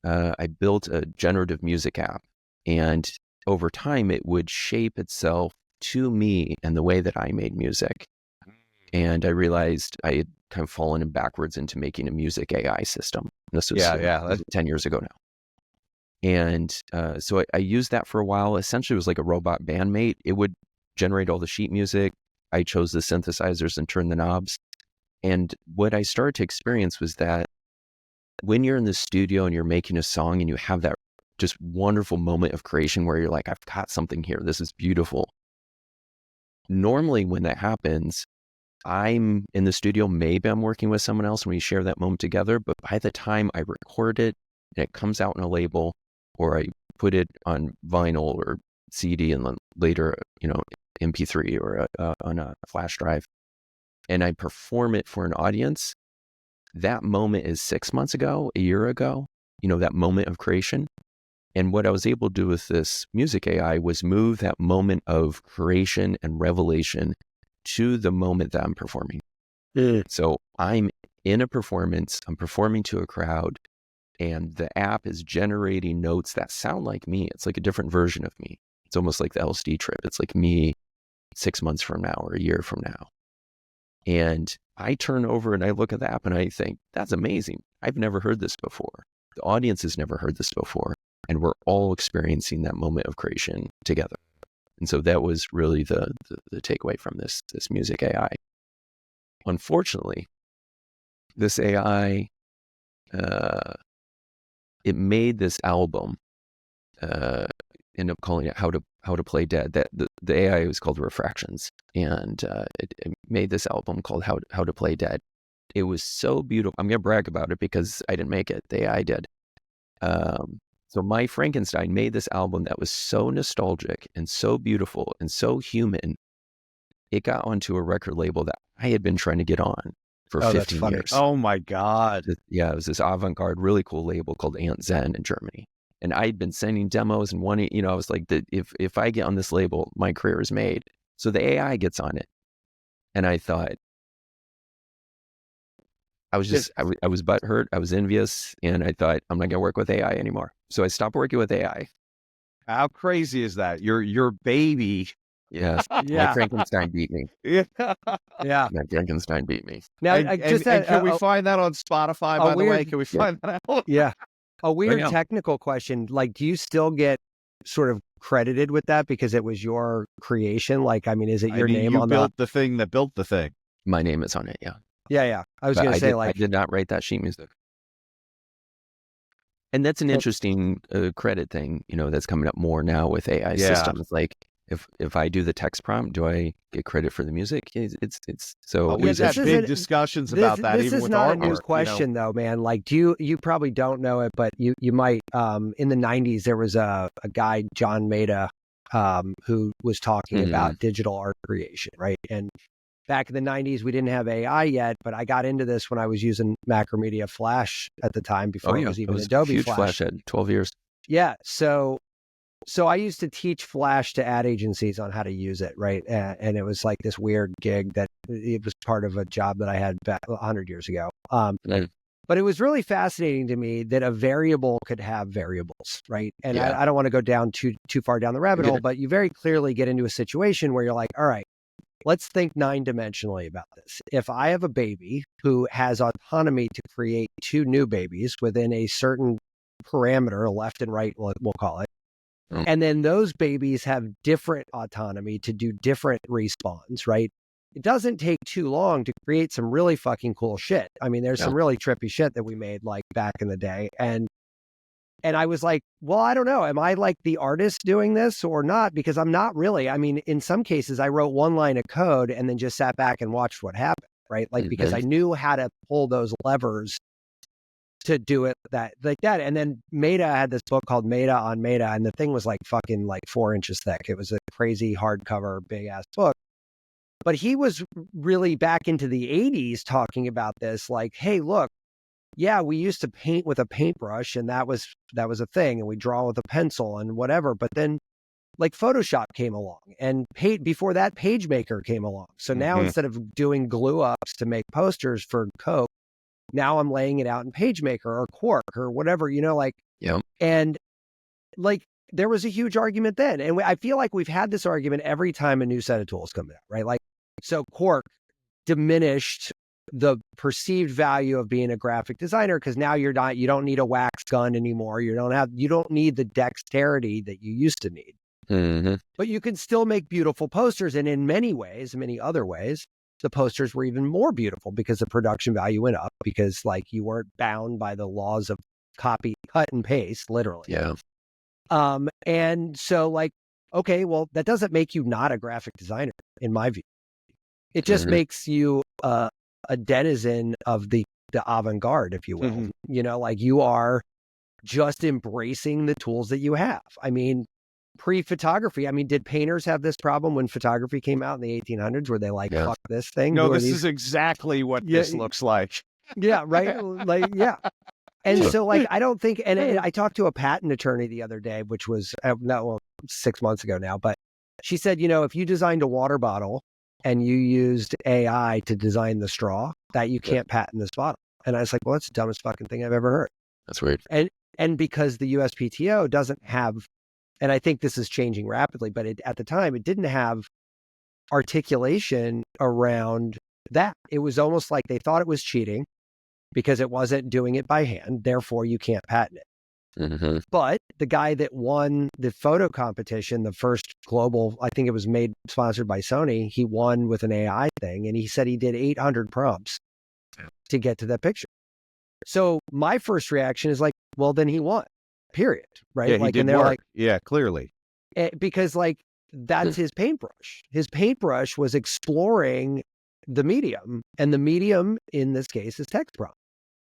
I built a generative music app And over time, it would shape itself to me and the way that I made music. And I realized I had kind of fallen backwards into making a music AI system. This was, That's 10 years ago now. And so I used that for a while. Essentially, it was like a robot bandmate. It would generate all the sheet music. I chose the synthesizers and turned the knobs. And what I started to experience was that when you're in the studio and you're making a song and you have that just wonderful moment of creation where you're like, I've got something here. This is beautiful. Normally, when that happens, I'm in the studio, maybe I'm working with someone else and we share that moment together. But by the time I record it and it comes out in a label, or I put it on vinyl or CD and then later, MP3 or on a flash drive, and I perform it for an audience, that moment is 6 months ago, a year ago, that moment of creation. And what I was able to do with this music AI was move that moment of creation and revelation to the moment that I'm performing. So I'm in a performance, I'm performing to a crowd, and the app is generating notes that sound like me. It's like a different version of me. It's almost like the LSD trip. It's like me 6 months from now or a year from now. And I turn over and I look at the app and I think, that's amazing. I've never heard this before. The audience has never heard this before. And we're all experiencing that moment of creation together. And so that was really the takeaway from this music AI. Unfortunately, this AI, it made this album, end up calling it How to Play Dead. That the AI was called Refractions, and it made this album called How to Play Dead. It was so beautiful. I'm gonna brag about it because I didn't make it. The AI did. So my Frankenstein made this album that was so nostalgic and so beautiful and so human. It got onto a record label that I had been trying to get on for 15 years. Oh my God. Yeah, it was this avant-garde, really cool label called Ant Zen in Germany. And I'd been sending demos and wanting, I was like, if I get on this label, my career is made. So the AI gets on it. And I thought, I was butthurt. I was envious. And I thought, I'm not going to work with AI anymore. So I stopped working with AI. How crazy is that? Your baby. Yes. Yeah. My Frankenstein beat me. Yeah. Yeah. My Frankenstein beat me. Now, And can we find that on Spotify, by the way? Can we find that out? Yeah. A weird yeah. technical question. Like, do you still get sort of credited with that because it was your creation? Like, I mean, is it your name you on built the thing that built the thing. My name is on it, yeah. Yeah. I was going to say, I did not write that sheet music. And that's an interesting credit thing, that's coming up more now with AI systems. Like, if I do the text prompt, do I get credit for the music? It's so we've had big discussions about that. This even is with not our a new question, though, man. Like, you probably don't know it, but you might. In the 90s, there was a guy, John Maeda, who was talking about digital art creation, right? And back in the 90s, we didn't have AI yet, but I got into this when I was using Macromedia Flash at the time before it was even Adobe huge Flash. At 12 years. Yeah, so I used to teach Flash to ad agencies on how to use it, right? And it was like this weird gig that it was part of a job that I had back 100 years ago. But it was really fascinating to me that a variable could have variables, right? And I don't want to go down too far down the rabbit hole, but you very clearly get into a situation where you're like, all right, let's think 9-dimensionally about this. If I have a baby who has autonomy to create 2 new babies within a certain parameter, left and right, we'll call it, and then those babies have different autonomy to do different respawns, right? It doesn't take too long to create some really fucking cool shit. I mean, there's some really trippy shit that we made like back in the day. And I was like, well, I don't know. Am I like the artist doing this or not? Because I'm not really. I mean, in some cases, I wrote 1 line of code and then just sat back and watched what happened, right? Like, because I knew how to pull those levers to do it like that. And then Maeda had this book called Maeda on Maeda, and the thing was like fucking like 4 inches thick. It was a crazy hardcover, big ass book. But he was really back into the 80s talking about this, like, hey, look, yeah, we used to paint with a paintbrush and that was a thing, and we draw with a pencil and whatever. But then like Photoshop came along, and before that PageMaker came along. So now instead of doing glue ups to make posters for Coke, now I'm laying it out in PageMaker or Quark or whatever, like, and like there was a huge argument then. And I feel like we've had this argument every time a new set of tools come out, right? Like, so Quark diminished the perceived value of being a graphic designer because now you don't need a wax gun anymore. You don't need the dexterity that you used to need. Mm-hmm. But you can still make beautiful posters. And in many other ways, the posters were even more beautiful because the production value went up because like you weren't bound by the laws of copy, cut and paste, literally. Yeah. And so like, okay, well, that doesn't make you not a graphic designer, in my view. It just makes you a denizen of the avant-garde, if you will. You know, like you are just embracing the tools that you have. I mean, pre-photography, I mean, did painters have this problem when photography came out in the 1800s? Were they like, fuck this thing? No, this is exactly what this looks like. Yeah, right? Like, yeah. And so, like, I don't think, and I talked to a patent attorney the other day, which was 6 months ago now, but she said, you know, if you designed a water bottle and you used AI to design the straw, that you can't patent this bottle. And I was like, well, that's the dumbest fucking thing I've ever heard. That's weird. And because the USPTO doesn't have, and I think this is changing rapidly, but at the time, it didn't have articulation around that. It was almost like they thought it was cheating because it wasn't doing it by hand. Therefore, you can't patent it. But the guy that won the photo competition, the first global, I think it was sponsored by Sony, he won with an AI thing. And he said he did 800 prompts to get to that picture. So my first reaction is like, well, then he won. Period. Right? Yeah, like, he did and they're work. like, yeah, clearly. Because like that's his paintbrush. His paintbrush was exploring the medium, and the medium in this case is text prompt.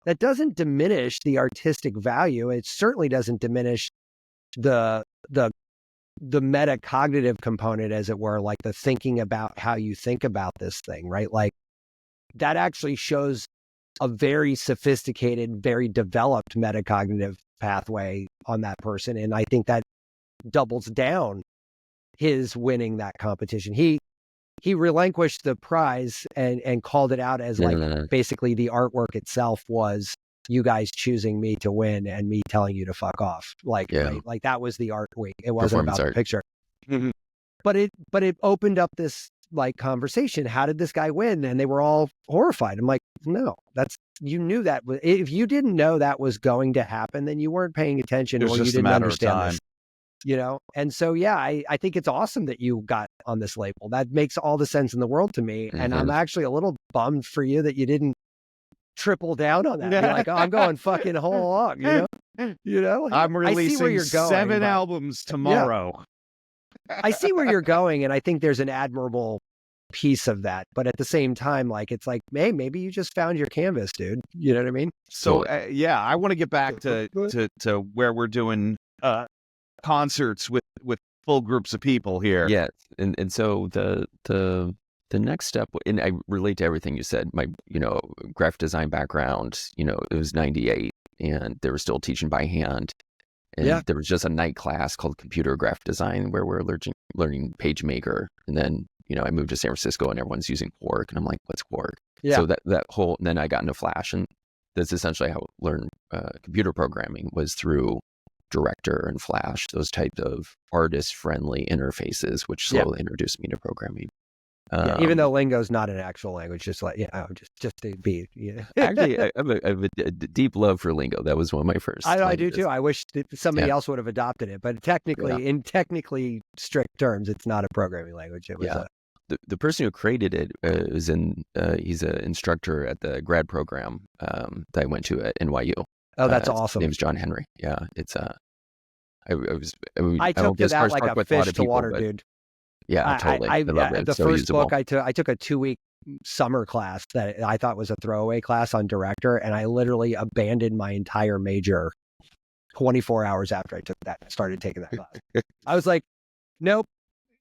That doesn't diminish the artistic value. It certainly doesn't diminish the metacognitive component, as it were, like the thinking about how you think about this thing, right? Like that actually shows a very sophisticated, very developed metacognitive pathway on that person. And I think that doubles down his winning that competition. He relinquished the prize and called it out as like basically the artwork itself was you guys choosing me to win and me telling you to fuck off. Like, right? Like that was the art week. It wasn't about the picture. But it opened up this like conversation. How did this guy win? And they were all horrified. I'm like, no, you knew that. If you didn't know that was going to happen, then you weren't paying attention or you didn't understand this. You know? And so, yeah, I think it's awesome that you got on this label. That makes all the sense in the world to me. And I'm actually a little bummed for you that you didn't triple down on that. You're like, oh, I'm going fucking whole hog, you know? You know? I'm releasing I see where you're going, 7 albums tomorrow. Yeah. I see where you're going, and I think there's an admirable piece of that. But at the same time, like, it's like, hey, maybe you just found your canvas, dude. You know what I mean? So, yeah, I want to get back to where we're doing concerts with full groups of people here. Yeah, and so the next step, and I relate to everything you said. My graphic design background, it was 98, and they were still teaching by hand. And there was just a night class called Computer Graphic Design where we're learning PageMaker. And then I moved to San Francisco and everyone's using Quark, and I'm like, what's Quark? Yeah. So that whole, and then I got into Flash, and that's essentially how I learned computer programming, was through Director and Flash, those types of artist-friendly interfaces, which slowly introduced me to programming. Even though lingo's not an actual language, just like just to be. Actually, I have a deep love for lingo. That was one of my first. I do too. I wish that somebody else would have adopted it, but technically, in technically strict terms, it's not a programming language. It was the person who created it is he's an instructor at the grad program that I went to at NYU. Oh, that's awesome. His name's John Henry. Yeah, it's I took to that like a fish to water, dude. Yeah, totally. I love it. The first book I took a 2-week summer class that I thought was a throwaway class on Director, and I literally abandoned my entire major 24 hours after I started taking that class. I was like, nope.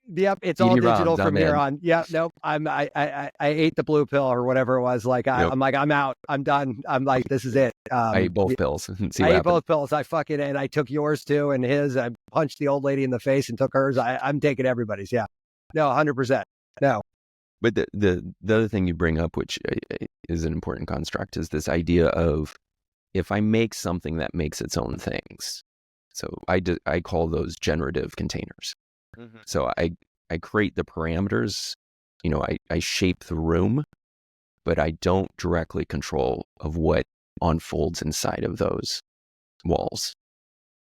Yep, it's all digital from here on. Yeah, nope. I ate the blue pill or whatever it was. Like I'm like, I'm out. I'm done. I'm like, this is it. I ate both pills. I ate both pills. And I took yours too and his. I punched the old lady in the face and took hers. I'm taking everybody's. Yeah, no, 100%. No. But the other thing you bring up, which is an important construct, is this idea of if I make something that makes its own things. So I call those generative containers. Mm-hmm. So I create the parameters, I shape the room, but I don't directly control of what unfolds inside of those walls.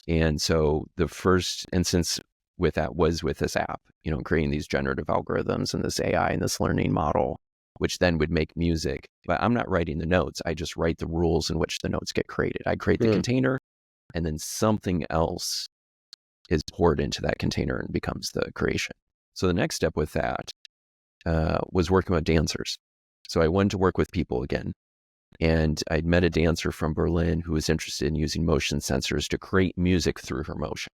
And so the first instance with that was with this app, creating these generative algorithms and this AI and this learning model, which then would make music. But I'm not writing the notes. I just write the rules in which the notes get created. I create the container, and then something else is poured into that container and becomes the creation. So the next step with that was working with dancers. So I wanted to work with people again. And I'd met a dancer from Berlin who was interested in using motion sensors to create music through her motion.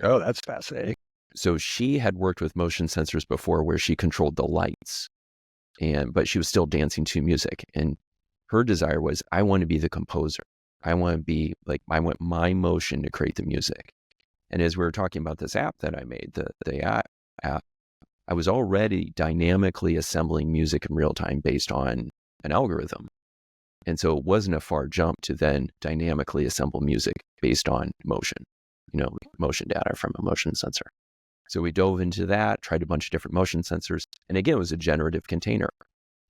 Oh, that's fascinating. So she had worked with motion sensors before where she controlled the lights, but she was still dancing to music. And her desire was, I want to be the composer. I want my motion to create the music. And as we were talking about this app that I made, the app, I was already dynamically assembling music in real time based on an algorithm. And so it wasn't a far jump to then dynamically assemble music based on motion, motion data from a motion sensor. So we dove into that, tried a bunch of different motion sensors. And again, it was a generative container.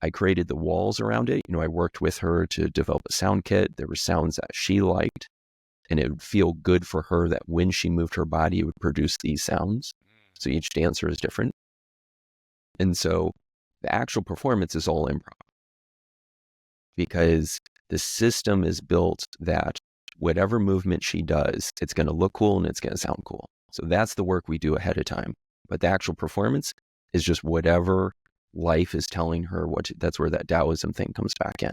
I created the walls around it. I worked with her to develop a sound kit. There were sounds that she liked, and it would feel good for her that when she moved her body, it would produce these sounds. So each dancer is different. And so the actual performance is all improv, because the system is built that whatever movement she does, it's going to look cool and it's going to sound cool. So that's the work we do ahead of time. But the actual performance is just whatever life is telling her that's where that Taoism thing comes back in.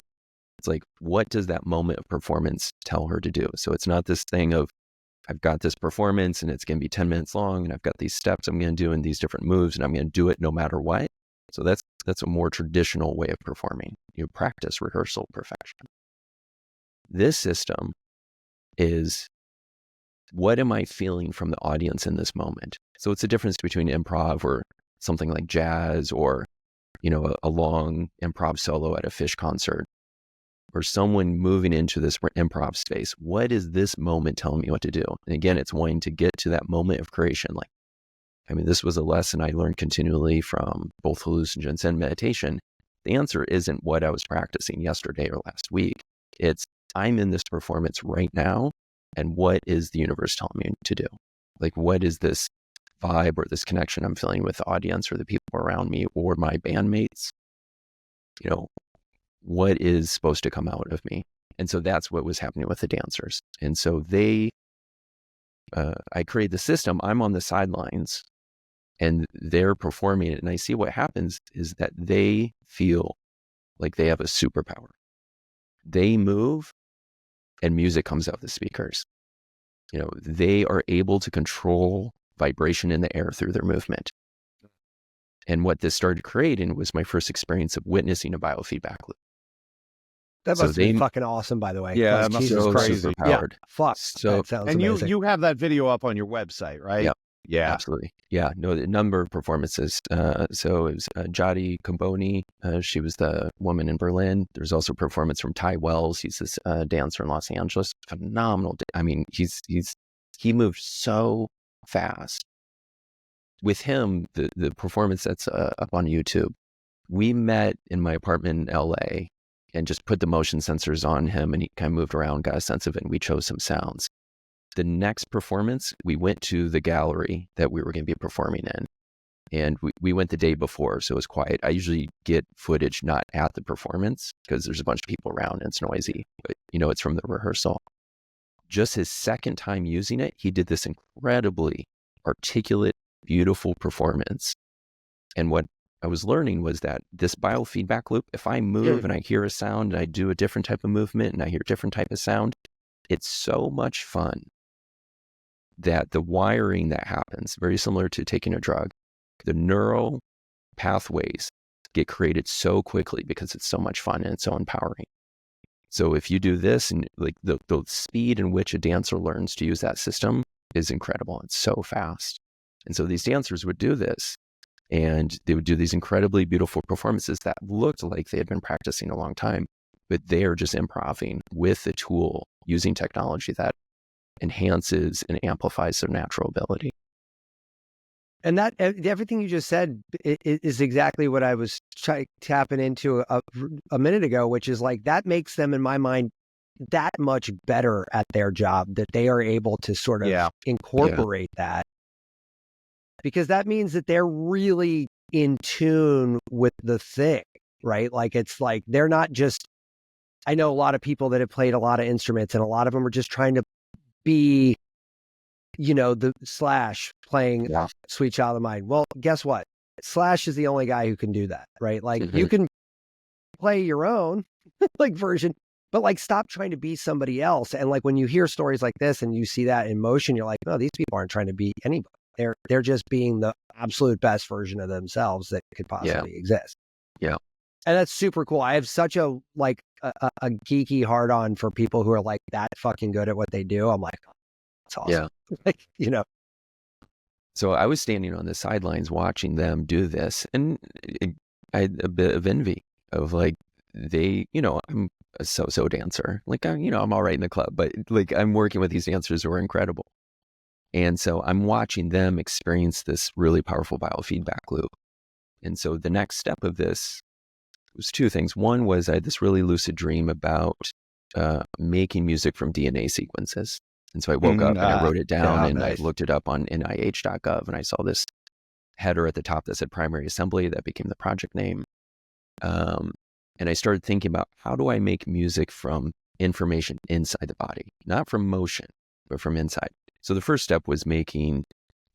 It's like, what does that moment of performance tell her to do? So it's not this thing of, I've got this performance and it's going to be 10 minutes long and I've got these steps I'm going to do and these different moves and I'm going to do it no matter what. So that's a more traditional way of performing. Practice, rehearsal, perfection. This system is, what am I feeling from the audience in this moment? So it's a difference between improv or something like jazz or, a long improv solo at a Fish concert, or someone moving into this improv space. What is this moment telling me what to do? And again, it's wanting to get to that moment of creation. This was a lesson I learned continually from both hallucinogens and meditation. The answer isn't what I was practicing yesterday or last week. It's, I'm in this performance right now, and what is the universe telling me to do? What is this vibe or this connection I'm feeling with the audience or the people around me or my bandmates? What is supposed to come out of me? And so that's what was happening with the dancers. And so I create the system, I'm on the sidelines, and they're performing it. And I see what happens is that they feel like they have a superpower. They move and music comes out of the speakers. They are able to control vibration in the air through their movement. And what this started creating was my first experience of witnessing a biofeedback loop. That must be fucking awesome, by the way. Yeah, that must be crazy. Superpowered. Yeah, fuck. So, that sounds and amazing. you have that video up on your website, right? Yep. Yeah. Absolutely. Yeah. No, the number of performances. So it was Jadi Kamboni. She was the woman in Berlin. There's also a performance from Ty Wells. He's this dancer in Los Angeles. Phenomenal. He moved so fast. With him, the performance that's up on YouTube, we met in my apartment in LA and just put the motion sensors on him, and he kind of moved around, got a sense of it, and we chose some sounds. The next performance, we went to the gallery that we were going to be performing in, and we went the day before, so it was quiet. I usually get footage not at the performance because there's a bunch of people around and it's noisy, but it's from the rehearsal. Just his second time using it, he did this incredibly articulate, beautiful performance. And what I was learning was that this biofeedback loop, if I move and I hear a sound and I do a different type of movement and I hear a different type of sound, it's so much fun that the wiring that happens, very similar to taking a drug, the neural pathways get created so quickly because it's so much fun and it's so empowering. So if you do this, and the speed in which a dancer learns to use that system is incredible. It's so fast. And so these dancers would do this, and they would do these incredibly beautiful performances that looked like they had been practicing a long time, but they are just improvising with the tool, using technology that enhances and amplifies their natural ability. And that everything you just said is exactly what I was tapping into a minute ago, which is like that makes them, in my mind, that much better at their job, that they are able to sort of incorporate that, because that means that they're really in tune with the thing, right? Like it's like they're not just, I know a lot of people that have played a lot of instruments, and a lot of them are just trying to be, the Slash playing Sweet Child of Mine. Well, guess what? Slash is the only guy who can do that, right? Like you can play your own like version, but like stop trying to be somebody else. And like when you hear stories like this and you see that in motion, you're like, no, these people aren't trying to be anybody. They're just being the absolute best version of themselves that could possibly exist. Yeah. And that's super cool. I have such a geeky hard on for people who are like that fucking good at what they do. I'm like, oh, that's awesome. Yeah. Like, So I was standing on the sidelines watching them do this, and I had a bit of envy of like, they, I'm a so-so dancer. Like, I'm all right in the club, but like I'm working with these dancers who are incredible. And so I'm watching them experience this really powerful biofeedback loop. And so the next step of this was two things. One was I had this really lucid dream about making music from DNA sequences. And so I woke up and I wrote it down and I looked it up on nih.gov, and I saw this header at the top that said primary assembly. That became the project name. And I started thinking about, how do I make music from information inside the body, not from motion, but from inside. So the first step was making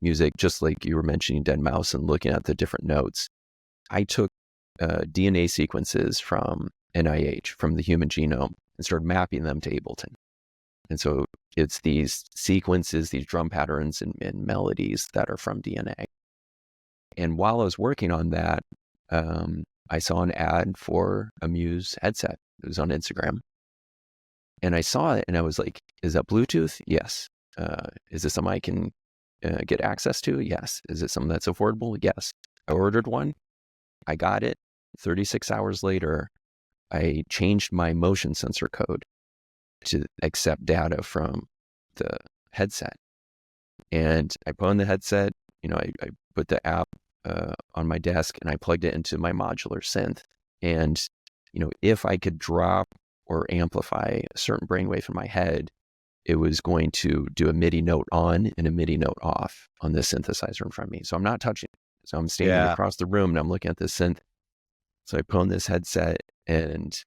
music, just like you were mentioning Dead Mouse and looking at the different notes. I took DNA sequences from NIH, from the human genome, and started mapping them to Ableton. And so it's these sequences, these drum patterns and melodies that are from DNA. And while I was working on that, I saw an ad for a Muse headset. It was on Instagram. And I saw it and I was like, is that Bluetooth? Yes. Is this something I can get access to? Yes. Is it something that's affordable? Yes. I ordered one. I got it. 36 hours later, I changed my motion sensor code to accept data from the headset. And I put on the headset, I put the app on my desk and I plugged it into my modular synth. And, if I could drop or amplify a certain brainwave in my head, it was going to do a MIDI note on and a MIDI note off on this synthesizer in front of me. So I'm not touching it. So I'm standing across the room and I'm looking at this synth. So I put on this headset and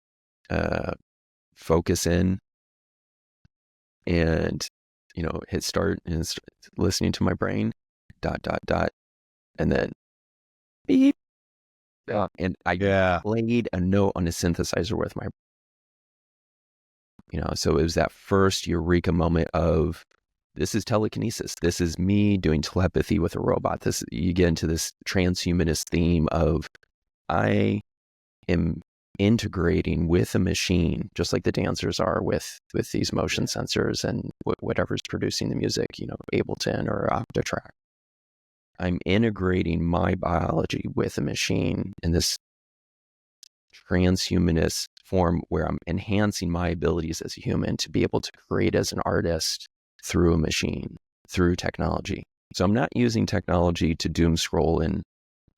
focus in and, hit start and listening to my brain, ... And then beep. And I played a note on a synthesizer with my, so it was that first eureka moment of, this is telekinesis. This is me doing telepathy with a robot. You get into this transhumanist theme of, I am integrating with a machine, just like the dancers are with these motion sensors and whatever's producing the music, Ableton or Octatrack. I'm integrating my biology with a machine in this transhumanist form where I'm enhancing my abilities as a human to be able to create as an artist through a machine, through technology. So I'm not using technology to doom scroll and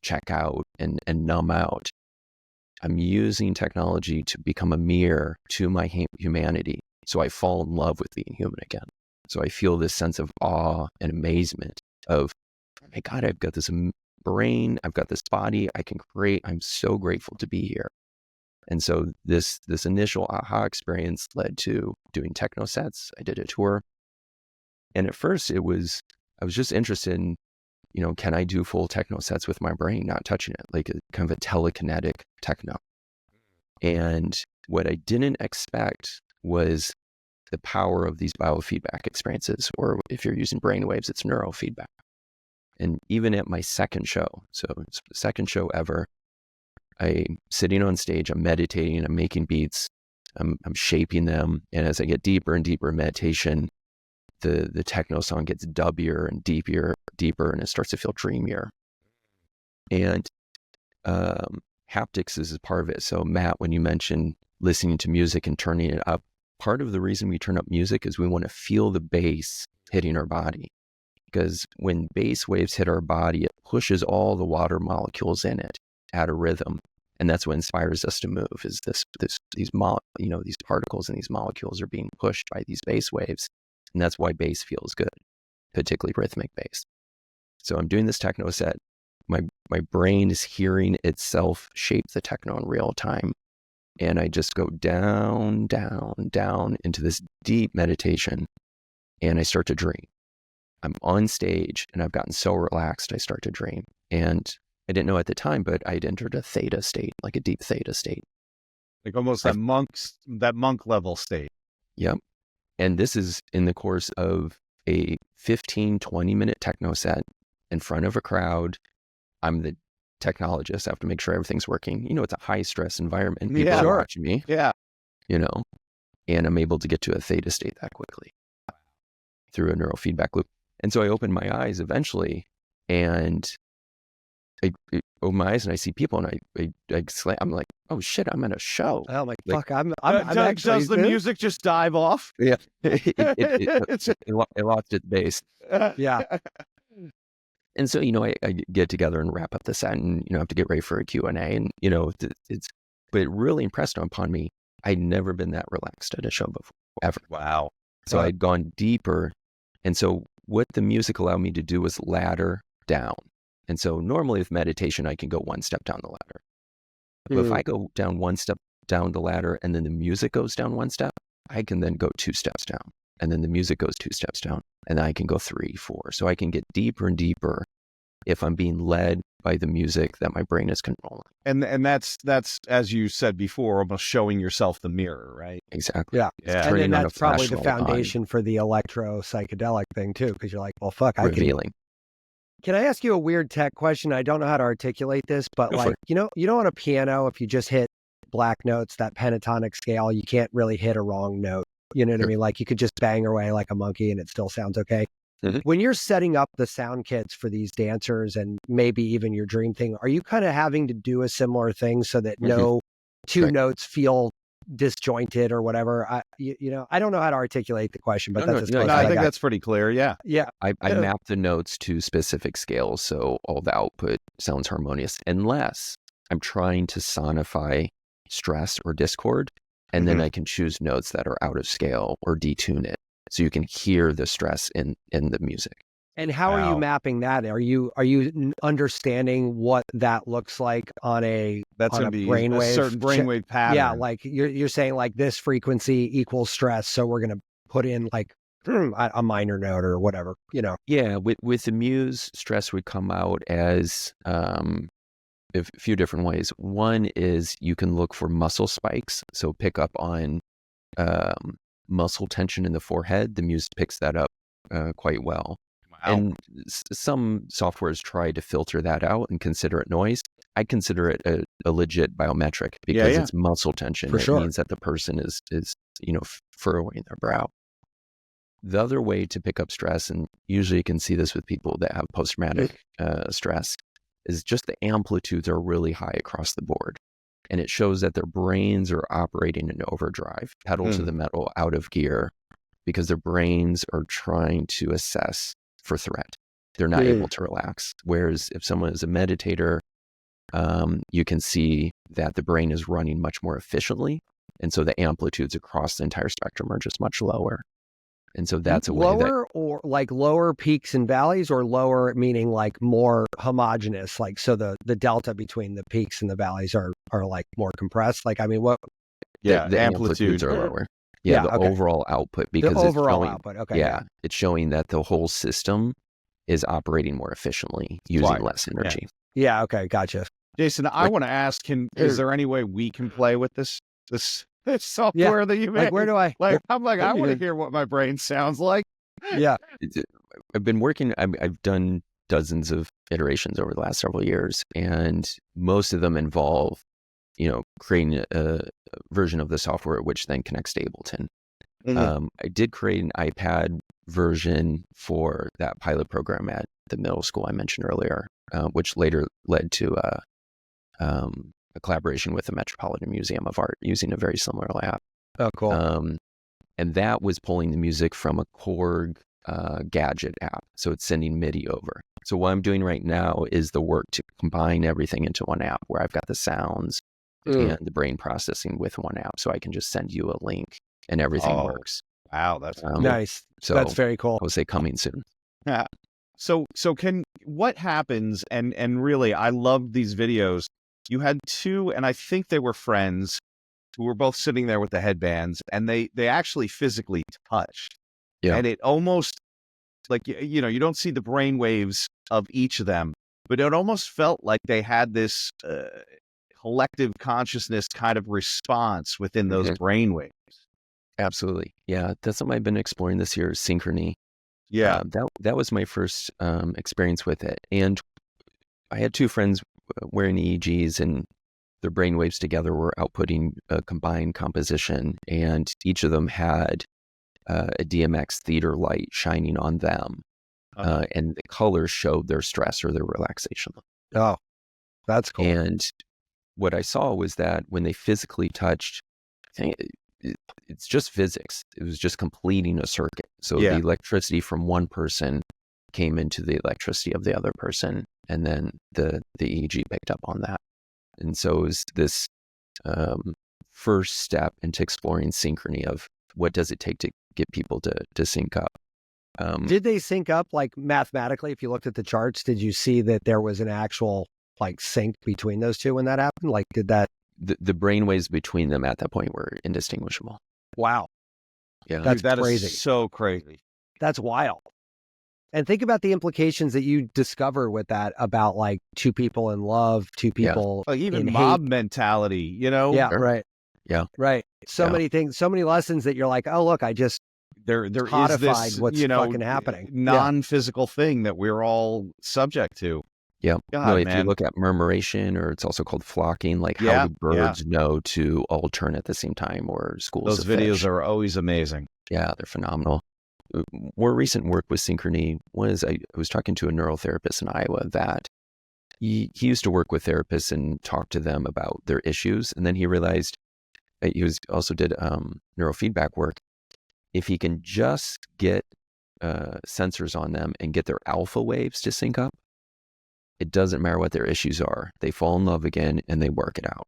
check out and numb out. I'm using technology to become a mirror to my humanity. So I fall in love with being human again. So I feel this sense of awe and amazement of, oh my God, I've got this brain, I've got this body, I can create. I'm so grateful to be here. And so this initial aha experience led to doing techno sets. I did a tour. And at first I was just interested in, can I do full techno sets with my brain, not touching it, like kind of a telekinetic techno. And what I didn't expect was the power of these biofeedback experiences, or if you're using brainwaves, it's neurofeedback. And even at my second show, so it's the second show ever, I'm sitting on stage, I'm meditating, I'm making beats, I'm shaping them. And as I get deeper and deeper in meditation, the techno song gets dubbier and deeper, and it starts to feel dreamier. And haptics is a part of it. So Matt, when you mentioned listening to music and turning it up part of the reason we turn up music is we want to feel the bass hitting our body. Because when bass waves hit our body, it pushes all the water molecules in it at a rhythm. And that's what inspires us to move, is these particles and these molecules are being pushed by these bass waves. And that's why bass feels good, particularly rhythmic bass. So I'm doing this techno set. My brain is hearing itself shape the techno in real time. And I just go down, down, down into this deep meditation. And I start to dream. I'm on stage and I've gotten so relaxed, I start to dream. And I didn't know at the time, but I'd entered a theta state, like a deep theta state. Like almost that monk level state. Yep. And this is in the course of a 15, 20-minute techno set in front of a crowd. I'm the technologist. I have to make sure everything's working. It's a high stress environment. People are watching me. Yeah. And I'm able to get to a theta state that quickly through a neurofeedback loop. And so I open my eyes eventually, and I open my eyes and I see people, and I'm like, oh shit, I'm at a show. I'm like, fuck, I'm actually. Does the music just dive off? Yeah, it lost its bass. Yeah. And so, I get together and wrap up the set, and, have to get ready for a Q&A. And, but it really impressed upon me. I'd never been that relaxed at a show before, ever. Wow. So I'd gone deeper. And so what the music allowed me to do was ladder down. And so normally with meditation, I can go one step down the ladder. But if I go down one step down the ladder and then the music goes down one step, I can then go 2 steps down. And then the music goes 2 steps down. And then I can go 3, 4. So I can get deeper and deeper if I'm being led by the music that my brain is controlling. And that's, as you said before, almost showing yourself the mirror, right? Exactly. Yeah. It's And then that's probably the flashlight foundation for the electro psychedelic thing too, because you're like, well, fuck, revealing. Can I ask you a weird tech question? I don't know how to articulate this, but Go for it. on a piano, if you just hit black notes, that pentatonic scale, you can't really hit a wrong note. You know what I mean? Like you could just bang away like a monkey and it still sounds okay. Mm-hmm. When you're setting up the sound kits for these dancers and maybe even your dream thing, are you kind of having to do a similar thing so that no two notes feel disjointed or whatever? I don't know how to articulate the question, but that's as close as I I think got. that's pretty clear. Yeah. Yeah. I map the notes to specific scales, so all the output sounds harmonious, unless I'm trying to sonify stress or discord, and then I can choose notes that are out of scale or detune it, so you can hear the stress in the music. And how are you mapping that? Are you understanding what that looks like on a brainwave, a certain brainwave pattern? Yeah, like you're saying like this frequency equals stress, so we're going to put in like a minor note or whatever, Yeah, with the Muse, stress would come out as a few different ways. One is you can look for muscle spikes, so pick up on muscle tension in the forehead. The Muse picks that up quite well. Wow. And some softwares try to filter that out and consider it noise. I consider it a legit biometric because it's muscle tension. For sure. It means that the person is furrowing their brow. The other way to pick up stress, and usually you can see this with people that have post-traumatic stress, is just the amplitudes are really high across the board. And it shows that their brains are operating in overdrive, pedal to the metal, out of gear, because their brains are trying to assess for threat. They're not able to relax. Whereas if someone is a meditator, you can see that the brain is running much more efficiently. And so the amplitudes across the entire spectrum are just much lower. And so that's a way lower or like lower peaks and valleys, or lower meaning like more homogeneous, like so the delta between the peaks and the valleys are like more compressed. Like, I mean, what? Yeah, the amplitudes are lower. Yeah, the overall output, because the overall output. Okay. Yeah, it's showing that the whole system is operating more efficiently, using less energy. Yeah. Okay. Gotcha. Jason, I want to ask, is there any way we can play with this software that you made? Like, where do I? I want to hear what my brain sounds like. Yeah. I've been working. I've done dozens of iterations over the last several years, and most of them involve, creating a version of the software which then connects to Ableton. I did create an iPad version for that pilot program at the middle school I mentioned earlier, which later led to a collaboration with the Metropolitan Museum of Art using a very similar app. Oh, cool. And that was pulling the music from a Korg gadget app. So it's sending MIDI over. So what I'm doing right now is the work to combine everything into one app where I've got the sounds and the brain processing with one app. So I can just send you a link and everything works. Wow, that's nice. So That's very cool. I would say coming soon. yeah. So what happens? And really, I love these videos. You had two, and I think they were friends who were both sitting there with the headbands, and they actually physically touched. Yeah. And it almost like, you know, you don't see the brain waves of each of them, but it almost felt like they had this collective consciousness kind of response within those brain waves. Absolutely. Yeah. That's something I've been exploring this year, is synchrony. Yeah. That was my first experience with it. And I had two friends wearing EEGs, and their brain waves together were outputting a combined composition, and each of them had a DMX theater light shining on them. And the colors showed their stress or their relaxation. Oh, that's cool. And what I saw was that when they physically touched, I think it's just physics. It was just completing a circuit. So the electricity from one person came into the electricity of the other person, and then the EEG picked up on that. And so it was this first step into exploring synchrony of what does it take to get people to sync up. Did they sync up like mathematically? If you looked at the charts, did you see that there was an actual like sync between those two when that happened? Like, did that? The brain waves between them at that point were indistinguishable. Wow. Yeah. That's Dude, that crazy. is so crazy. That's wild. And think about the implications that you discover with that about like two people in love, two people Like even in mob hate. mentality, you know? Yeah, right. Yeah. Right. So many things, so many lessons that you're like, oh, look, I just There is codified this, what's you know, fucking happening. non-physical thing that we're all subject to. Yeah. God, No, if man. you look at murmuration, or it's also called flocking, like how do birds know to all turn at the same time, or schools Those of videos fish. are always amazing. Yeah, they're phenomenal. More recent work with synchrony was I was talking to a neurotherapist in Iowa that he used to work with therapists and talk to them about their issues. And then he realized that he also did neurofeedback work. If he can just get sensors on them and get their alpha waves to sync up, it doesn't matter what their issues are. They fall in love again and they work it out.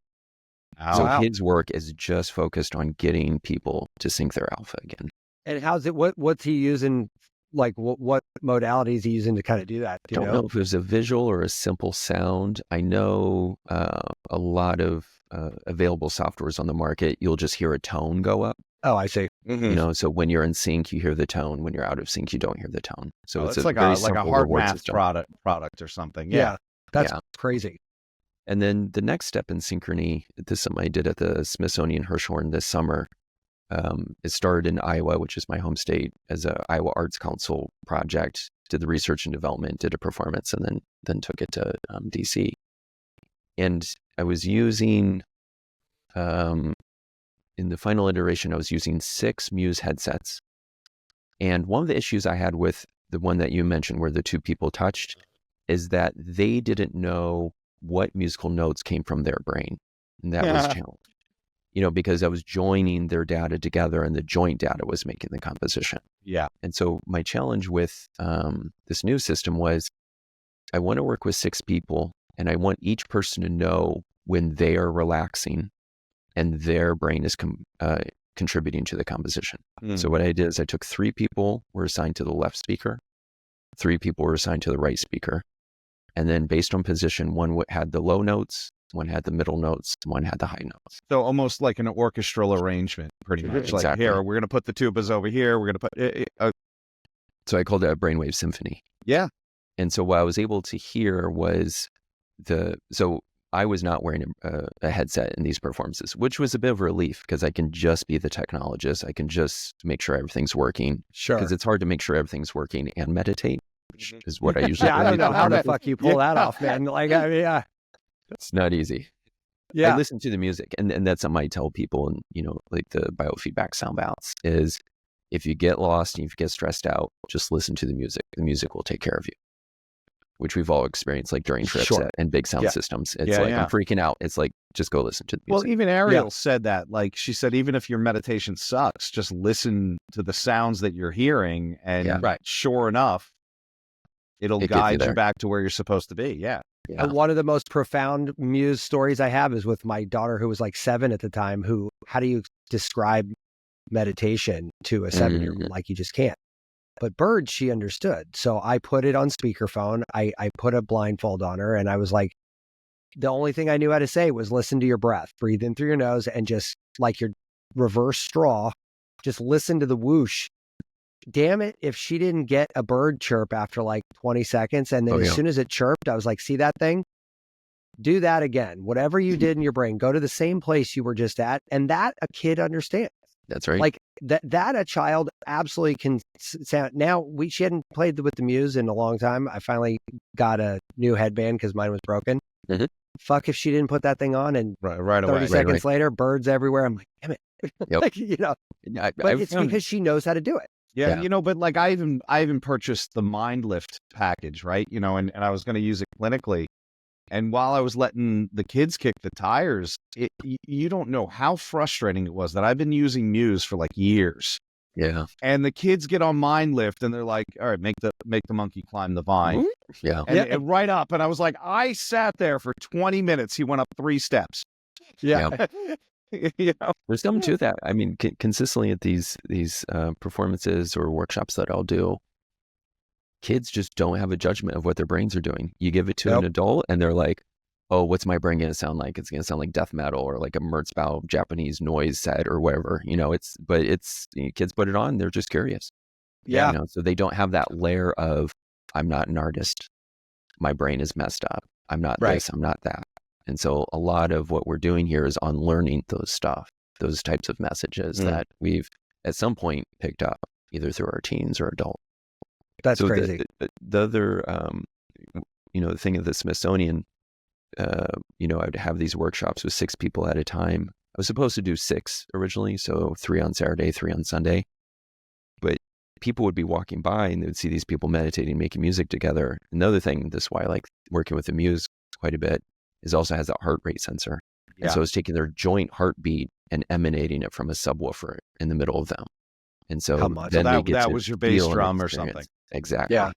So his work is just focused on getting people to sync their alpha again. And how's it? What's he using? Like what modalities is he using to kind of do that? Do you Don't know if it was a visual or a simple sound. I know a lot of available softwares on the market, you'll just hear a tone go up. Oh, I see. Mm-hmm. You know, so when you're in sync, you hear the tone. When you're out of sync, you don't hear the tone. So it's like very a simple hard reward math system. product or something. Yeah. That's Yeah. crazy. And then the next step in synchrony, this is something I did at the Smithsonian Hirshhorn this summer. It started in Iowa, which is my home state, as a Iowa Arts Council project. Did the research and development, did a performance, and then took it to DC. And I was using, in the final iteration, I was using 6 Muse headsets. And one of the issues I had with the one that you mentioned, where the two people touched, is that they didn't know what musical notes came from their brain. And that was a challenge. You know, because I was joining their data together and the joint data was making the composition. Yeah. And so my challenge with this new system was I want to work with 6 people, and I want each person to know when they are relaxing and their brain is contributing to the composition. So what I did is I took 3 people were assigned to the left speaker, 3 people were assigned to the right speaker. And then based on position, one had the low notes, one had the middle notes, one had the high notes. So almost like an orchestral arrangement, pretty much. Exactly. Like, here, we're going to put the tubas over here. We're going to put... So I called it a brainwave symphony. Yeah. And so what I was able to hear was so I was not wearing a headset in these performances, which was a bit of a relief because I can just be the technologist. I can just make sure everything's working. Sure. Because it's hard to make sure everything's working and meditate, which is what I usually Yeah, I don't know how the do. fuck you pull that off, man. Like, I mean, yeah. It's not easy. Yeah. I listen to the music, and that's something I tell people, and you know, like the biofeedback sound baths is, if you get lost and if you get stressed out, just listen to the music. The music will take care of you. which we've all experienced like during trips Sure. and big sound Yeah. systems. It's Yeah, like, yeah. I'm freaking out. It's like, just go listen to the Well, music. even Ariel said that. Like she said, even if your meditation sucks, just listen to the sounds that you're hearing, and Yeah. Right. sure enough, it'll It gets you guide you there. back to where you're supposed to be. Yeah. Yeah. And one of the most profound muse stories I have is with my daughter, who was like 7 at the time, how do you describe meditation to a 7-year-old? Like, you just can't. But birds, she understood. So I put it on speakerphone. I put a blindfold on her, and I was like, the only thing I knew how to say was listen to your breath, breathe in through your nose, and just like your reverse straw, just listen to the whoosh. Damn it, if she didn't get a bird chirp after like 20 seconds, and then as soon as it chirped, I was like, see that thing? Do that again. Whatever you did in your brain, go to the same place you were just at, and that a kid understands. That's right. Like that a child absolutely can sound. Now, she hadn't played with the Muse in a long time. I finally got a new headband because mine was broken. Mhm. Fuck if she didn't put that thing on, and Right 30 away. seconds later, birds everywhere. I'm like, damn it. Yep. Like, but it's because she knows how to do it. Yeah, Yeah. but like I even purchased the Mind Lift package, right? And I was going to use it clinically. And while I was letting the kids kick the tires, you don't know how frustrating it was that I've been using Muse for like years. Yeah. And the kids get on Mind Lift and they're like, all right, make the monkey climb the vine. Yeah. And right up. And I was like, I sat there for 20 minutes. He went up 3 steps. Yeah. There's something to that. I mean, consistently at these performances or workshops that I'll do, kids just don't have a judgment of what their brains are doing. You give it to an adult and they're like, oh, what's my brain going to sound like? It's going to sound like death metal or like a Merzbow Japanese noise set or whatever, kids put it on. They're just curious. Yeah. So they don't have that layer of, I'm not an artist. My brain is messed up. I'm not this, I'm not that. And so a lot of what we're doing here is unlearning those types of messages that we've at some point picked up either through our teens or adult. That's crazy. The other, the thing at the Smithsonian, I would have these workshops with 6 people at a time. I was supposed to do 6 originally, so 3 on Saturday, 3 on Sunday. But people would be walking by and they would see these people meditating, making music together. Another thing, this is why I like working with the Muse quite a bit, is also has that heart rate sensor. And so it's taking their joint heartbeat and emanating it from a subwoofer in the middle of them. And so then that was your bass drum or something. Exactly. Yeah.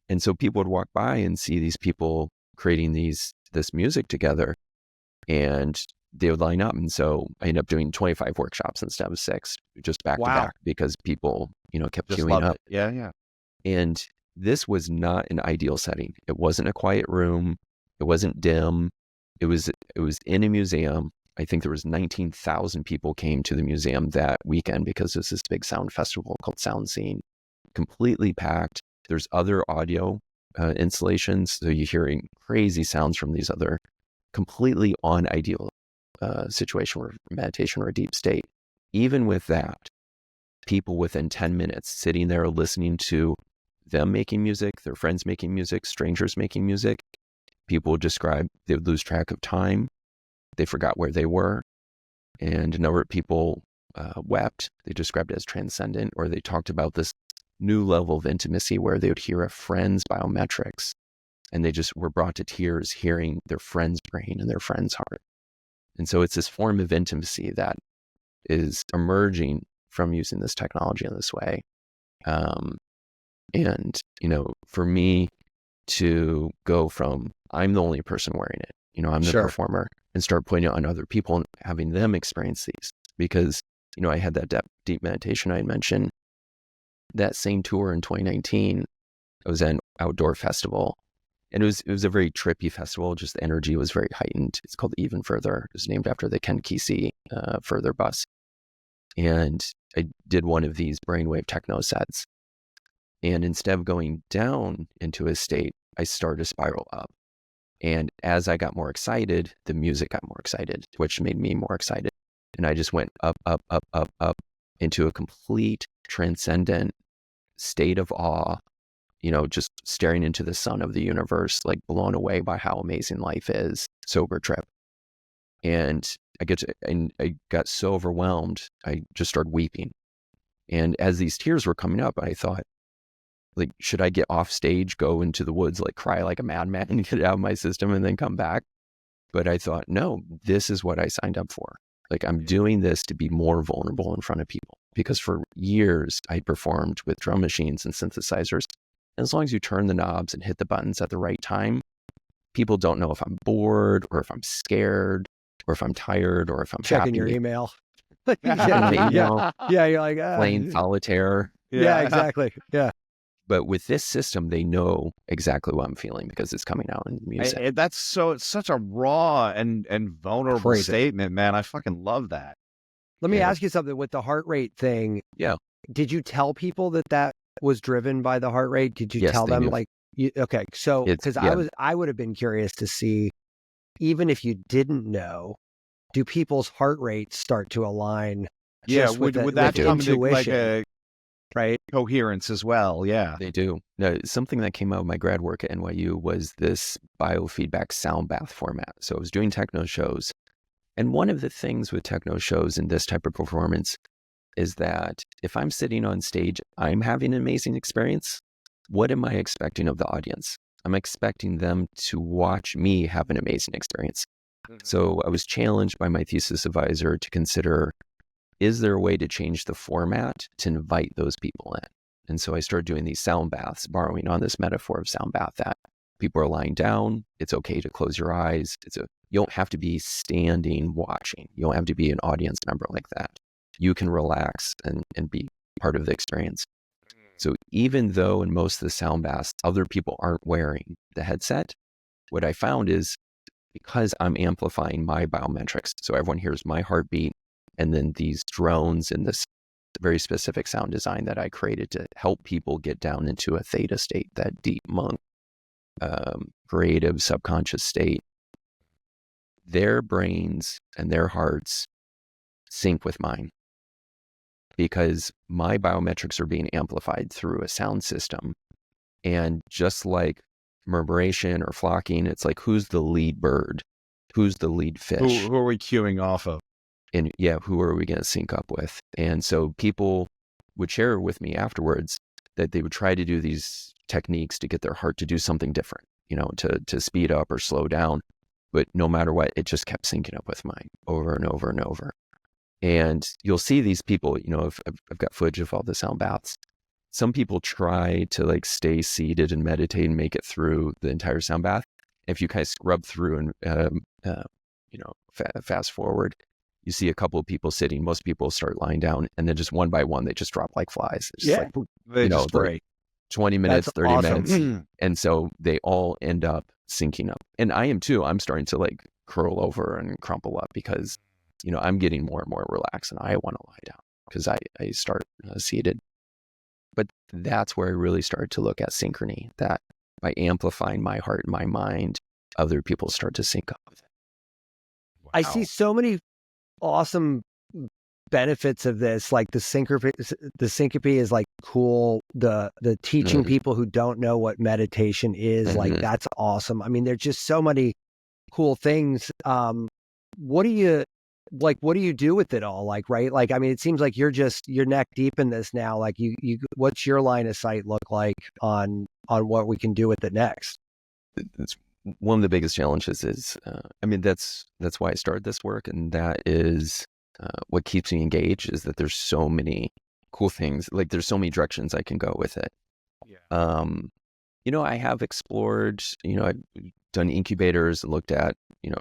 And so people would walk by and see these people creating this music together, and they would line up. And so I ended up doing 25 workshops instead of 6, just back to back, because people, kept Just queuing up. It. Yeah. And this was not an ideal setting. It wasn't a quiet room. It wasn't dim. It was in a museum. I think there was 19,000 people came to the museum that weekend because there's this big sound festival called Sound Scene, completely packed. There's other audio installations, so you're hearing crazy sounds from these other completely unideal situation or meditation or a deep state. Even with that, people within 10 minutes sitting there listening to them making music, their friends making music, strangers making music, people would describe they would lose track of time. They forgot where they were. And a number of people wept. They described it as transcendent, or they talked about this new level of intimacy where they would hear a friend's biometrics and they just were brought to tears hearing their friend's brain and their friend's heart. And so it's this form of intimacy that is emerging from using this technology in this way. And, for me to go from, I'm the only person wearing it, I'm the performer, and start putting it on other people and having them experience these. Because, I had that deep meditation I had mentioned. That same tour in 2019, I was at an outdoor festival, and it was a very trippy festival. Just the energy was very heightened. It's called Even Further. It was named after the Ken Kesey Further bus. And I did one of these brainwave techno sets. And instead of going down into a state, I started to spiral up. And as I got more excited, the music got more excited, which made me more excited. And I just went up, up, up, up, up into a complete transcendent state of awe, just staring into the sun of the universe, like blown away by how amazing life is, sober trip. And I got so overwhelmed, I just started weeping. And as these tears were coming up, I thought, like, should I get off stage, go into the woods, like cry like a madman and get it out of my system and then come back? But I thought, no, this is what I signed up for. Like, I'm doing this to be more vulnerable in front of people, because for years I performed with drum machines and synthesizers. And as long as you turn the knobs and hit the buttons at the right time, people don't know if I'm bored or if I'm scared or if I'm tired or if I'm Checking happy. your email. Yeah, Yeah, you're like, playing solitaire. Yeah, exactly. Yeah. But with this system, they know exactly what I'm feeling because it's coming out in music. It's such a raw and vulnerable Crazy. statement, man. I fucking love that. Let me Yeah. ask you something with the heart rate thing. Yeah. Did you tell people that was driven by the heart rate? Did you Yes, tell they them knew. okay, so It's- because yeah. I would have been curious to see, even if you didn't know, do people's heart rates start to align? Yeah, just with would that with come to like intuition, a right? coherence as well? Yeah. They do. No, something that came out of my grad work at NYU was this biofeedback sound bath format. So I was doing techno shows. And one of the things with techno shows and this type of performance is that if I'm sitting on stage, I'm having an amazing experience. What am I expecting of the audience? I'm expecting them to watch me have an amazing experience. So I was challenged by my thesis advisor to consider, is there a way to change the format to invite those people in? And so I started doing these sound baths, borrowing on this metaphor of sound bath, that people are lying down. It's okay to close your eyes. You don't have to be standing watching. You don't have to be an audience member like that. You can relax and be part of the experience. So even though in most of the sound baths, other people aren't wearing the headset, what I found is, because I'm amplifying my biometrics, so everyone hears my heartbeat, and then these drones and this very specific sound design that I created to help people get down into a theta state, that deep monk, creative subconscious state, their brains and their hearts sync with mine, because my biometrics are being amplified through a sound system. And just like murmuration or flocking, it's like, who's the lead bird? Who's the lead fish? Who are we queuing off of? And yeah, who are we going to sync up with? And so people would share with me afterwards that they would try to do these techniques to get their heart to do something different, to speed up or slow down. But no matter what, it just kept syncing up with mine over and over and over. And you'll see these people, I've got footage of all the sound baths. Some people try to like stay seated and meditate and make it through the entire sound bath. If you kind of scrub through and, fast forward, you see a couple of people sitting. Most people start lying down, and then just one by one, they just drop like flies. It's just like, They just break. 20 minutes, That's 30 awesome. minutes. And so they all end up syncing up. And I am too. I'm starting to like curl over and crumple up because, I'm getting more and more relaxed and I want to lie down because I start seated. But that's where I really started to look at synchrony, that by amplifying my heart and my mind, other people start to sync up with it. I see so many awesome benefits of this, like the syncope is like cool. The teaching people who don't know what meditation is, like that's awesome. I mean, there's just so many cool things. What do you do with it all? Like, right? Like, I mean, it seems like you're neck deep in this now. Like what's your line of sight look like on what we can do with it next? It's one of the biggest challenges is, that's why I started this work. And that is what keeps me engaged, is that there's so many cool things. Like there's so many directions I can go with it. Yeah. I have explored, I've done incubators and looked at,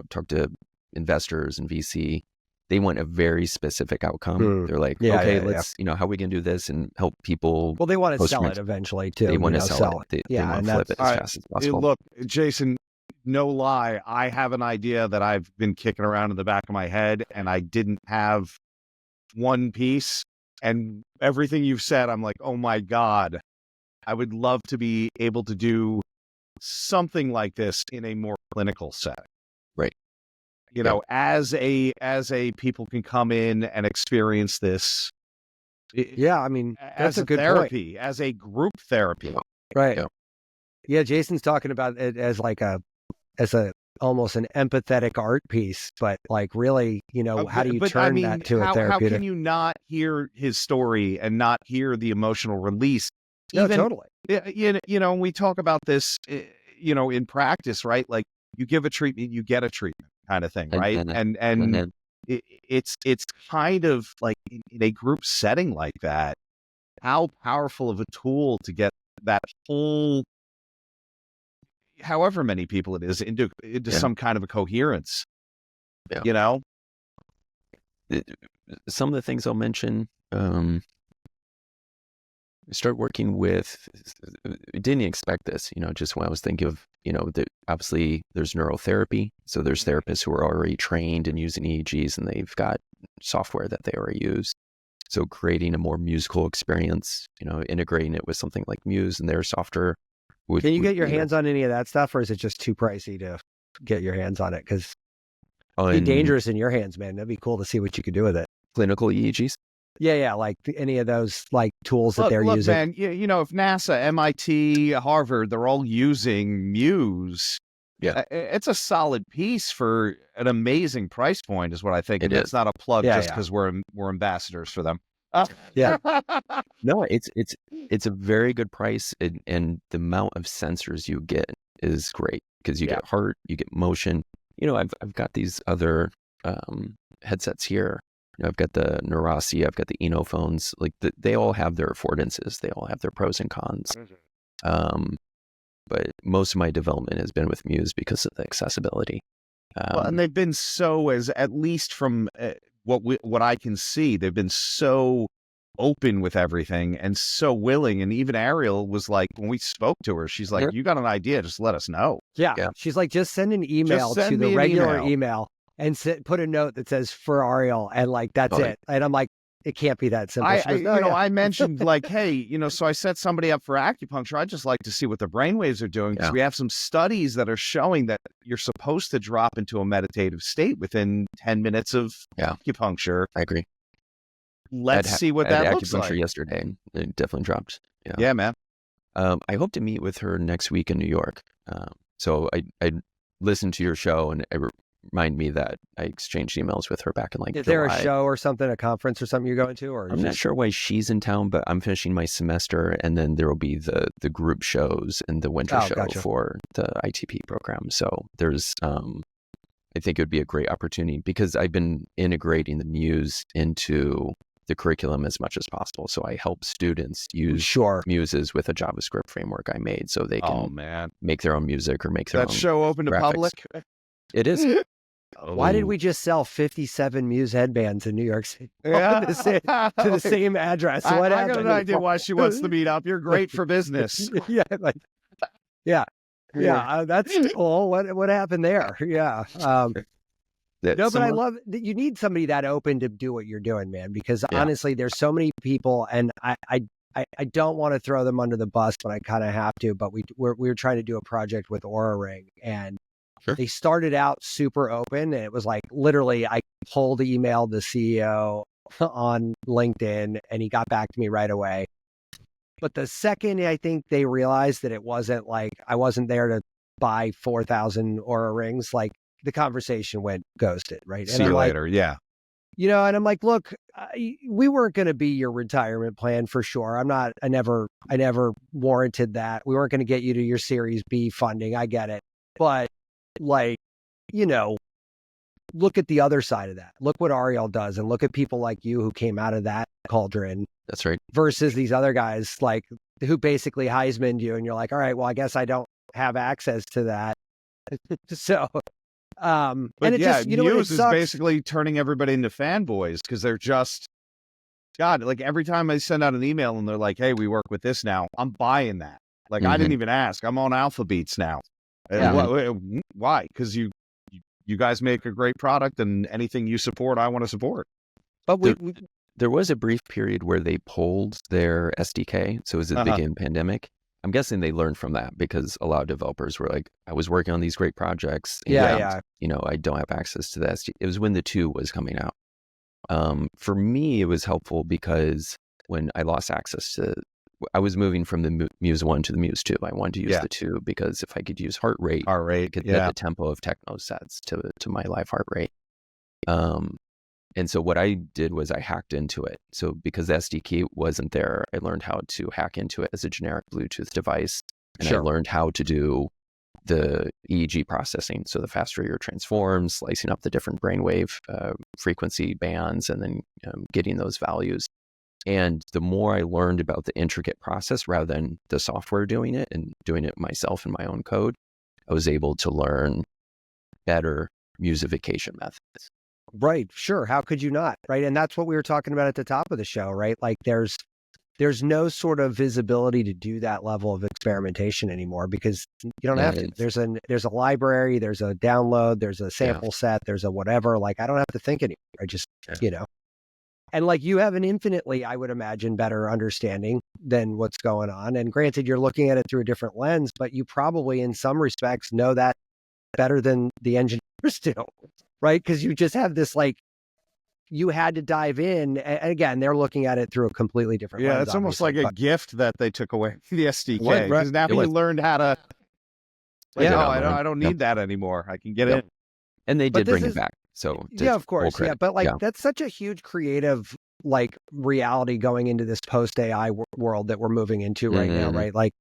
talked to investors and VC. They want a very specific outcome. They're like, let's, how are we going to do this and help people? Well, they want to sell it eventually too. They want to sell it. They want to flip it as fast as possible. Look, Jason, no lie, I have an idea that I've been kicking around in the back of my head, and I didn't have one piece. And everything you've said, I'm like, oh my God, I would love to be able to do something like this in a more clinical setting. Right. As a people can come in and experience this. Yeah, I mean, that's a good therapy, point. as a group therapy. Right. Yeah, Jason's talking about it as almost an empathetic art piece, but like really, how do you turn that to a therapeutic? How can you not hear his story and not hear the emotional release No, even, totally. we talk about this, in practice, right? Like you give a treatment, you get a treatment kind of thing, right? And it's kind of like in a group setting like that, how powerful of a tool to get that whole, however many people it is, into some kind of a coherence, Some of the things I'll mention, start working with, didn't expect this, just when I was thinking of, obviously there's neurotherapy. So there's therapists who are already trained in using EEGs and they've got software that they already use. So creating a more musical experience, integrating it with something like Muse and their software. Can you get your hands on any of that stuff, or is it just too pricey to get your hands on it? Because it'd be dangerous in your hands, man. That'd be cool to see what you could do with it. Clinical EEGs? Yeah, like any of those like tools that they're using. Man, if NASA, MIT, Harvard, they're all using Muse, it's a solid piece for an amazing price point, is what I think. And it's not a plug just because we're ambassadors for them. No, it's a very good price, and the amount of sensors you get is great because you get heart, you get motion. I've got these other headsets here. I've got the Neurasi, I've got the Enophones. Like they all have their affordances, they all have their pros and cons. But most of my development has been with Muse because of the accessibility. And they've been at least from what I can see, they've been so open with everything and so willing. And even Ariel was like, when we spoke to her, she's like, you got an idea, just let us know. Yeah. She's like, just send an email to the regular email and put a note that says for Ariel, and like, that's it. And I'm like, it can't be that simple. I mentioned like, hey, so I set somebody up for acupuncture. I'd just like to see what the brainwaves are doing, because we have some studies that are showing that you're supposed to drop into a meditative state within 10 minutes of acupuncture. I agree. Let's see what that looks like. Acupuncture yesterday, it definitely dropped. Yeah, man. I hope to meet with her next week in New York. So I listened to your show, and it reminded me that I exchanged emails with her back in like Is July. there a show or something, a conference or something you're going to? Or I'm not sure why she's in town, but I'm finishing my semester, and then there will be the group shows and the winter show for the ITP program. So there's, I think it would be a great opportunity because I've been integrating the Muse into the curriculum as much as possible. So I help students use Muses with a JavaScript framework I made, so they can make their own music or make their own. That show open to public? It is. Why did we just sell 57 Muse headbands in New York City to the same address? What happened? I got an idea why she wants to meet up. You're great for business. That's cool. What happened there? Yeah. But I love that you need somebody that open to do what you're doing, man, because honestly, there's so many people, and I don't want to throw them under the bus, but I kind of have to. But we were trying to do a project with Aura Ring, and they started out super open, and it was like literally I emailed the CEO on LinkedIn, and he got back to me right away. But the second I think they realized that it wasn't like I wasn't there to buy 4,000 Aura Rings, like the conversation went ghosted, right? See you later, and I'm like, look, we weren't going to be your retirement plan for sure. I never warranted that. We weren't going to get you to your Series B funding. I get it. But like, look at the other side of that. Look what Ariel does, and look at people like you who came out of that cauldron. That's right. Versus these other guys, like who basically Heisman'd you, and you're like, all right, well, I guess I don't have access to that. So, but and it just, Muse is basically turning everybody into fanboys because they're just, God, like every time I send out an email and they're like, hey, we work with this now, I'm buying that. Like I didn't even ask. I'm on Alpha Beats now. Why? Because you guys make a great product, and anything you support, I want to support. But there was a brief period where they pulled their SDK. So it was at the beginning of the pandemic. I'm guessing they learned from that because a lot of developers were like, I was working on these great projects. And, I don't have access to the SDK. It was when the 2 was coming out. For me, it was helpful because when I lost access to, I was moving from the Muse 1 to the Muse 2. I wanted to use the 2 because if I could use heart rate, I could get the tempo of techno sets to my live heart rate. And so what I did was I hacked into it. So because the SDK wasn't there, I learned how to hack into it as a generic Bluetooth device. And I learned how to do the EEG processing. So the fast Fourier transforms, slicing up the different brainwave frequency bands, and then getting those values. And the more I learned about the intricate process rather than the software doing it and doing it myself in my own code, I was able to learn better musification methods. Right. Sure. How could you not? Right. And that's what we were talking about at the top of the show, right? Like there's no sort of visibility to do that level of experimentation anymore because you don't have to. There's a library, there's a download, there's a sample set, there's a whatever. Like I don't have to think anymore. I just, and like you have an infinitely, I would imagine, better understanding than what's going on. And granted, you're looking at it through a different lens, but you probably in some respects know that better than the engineers do, right? Because you just have this like, you had to dive in. And again, they're looking at it through a completely different lens. Yeah, it's almost like a gift that they took away the SDK. Because now you learned how to, I don't need that anymore. I can get it. And they did bring it back. So yeah, of course. Yeah. But like, that's such a huge creative, like reality going into this post AI world that we're moving into right now, right? Like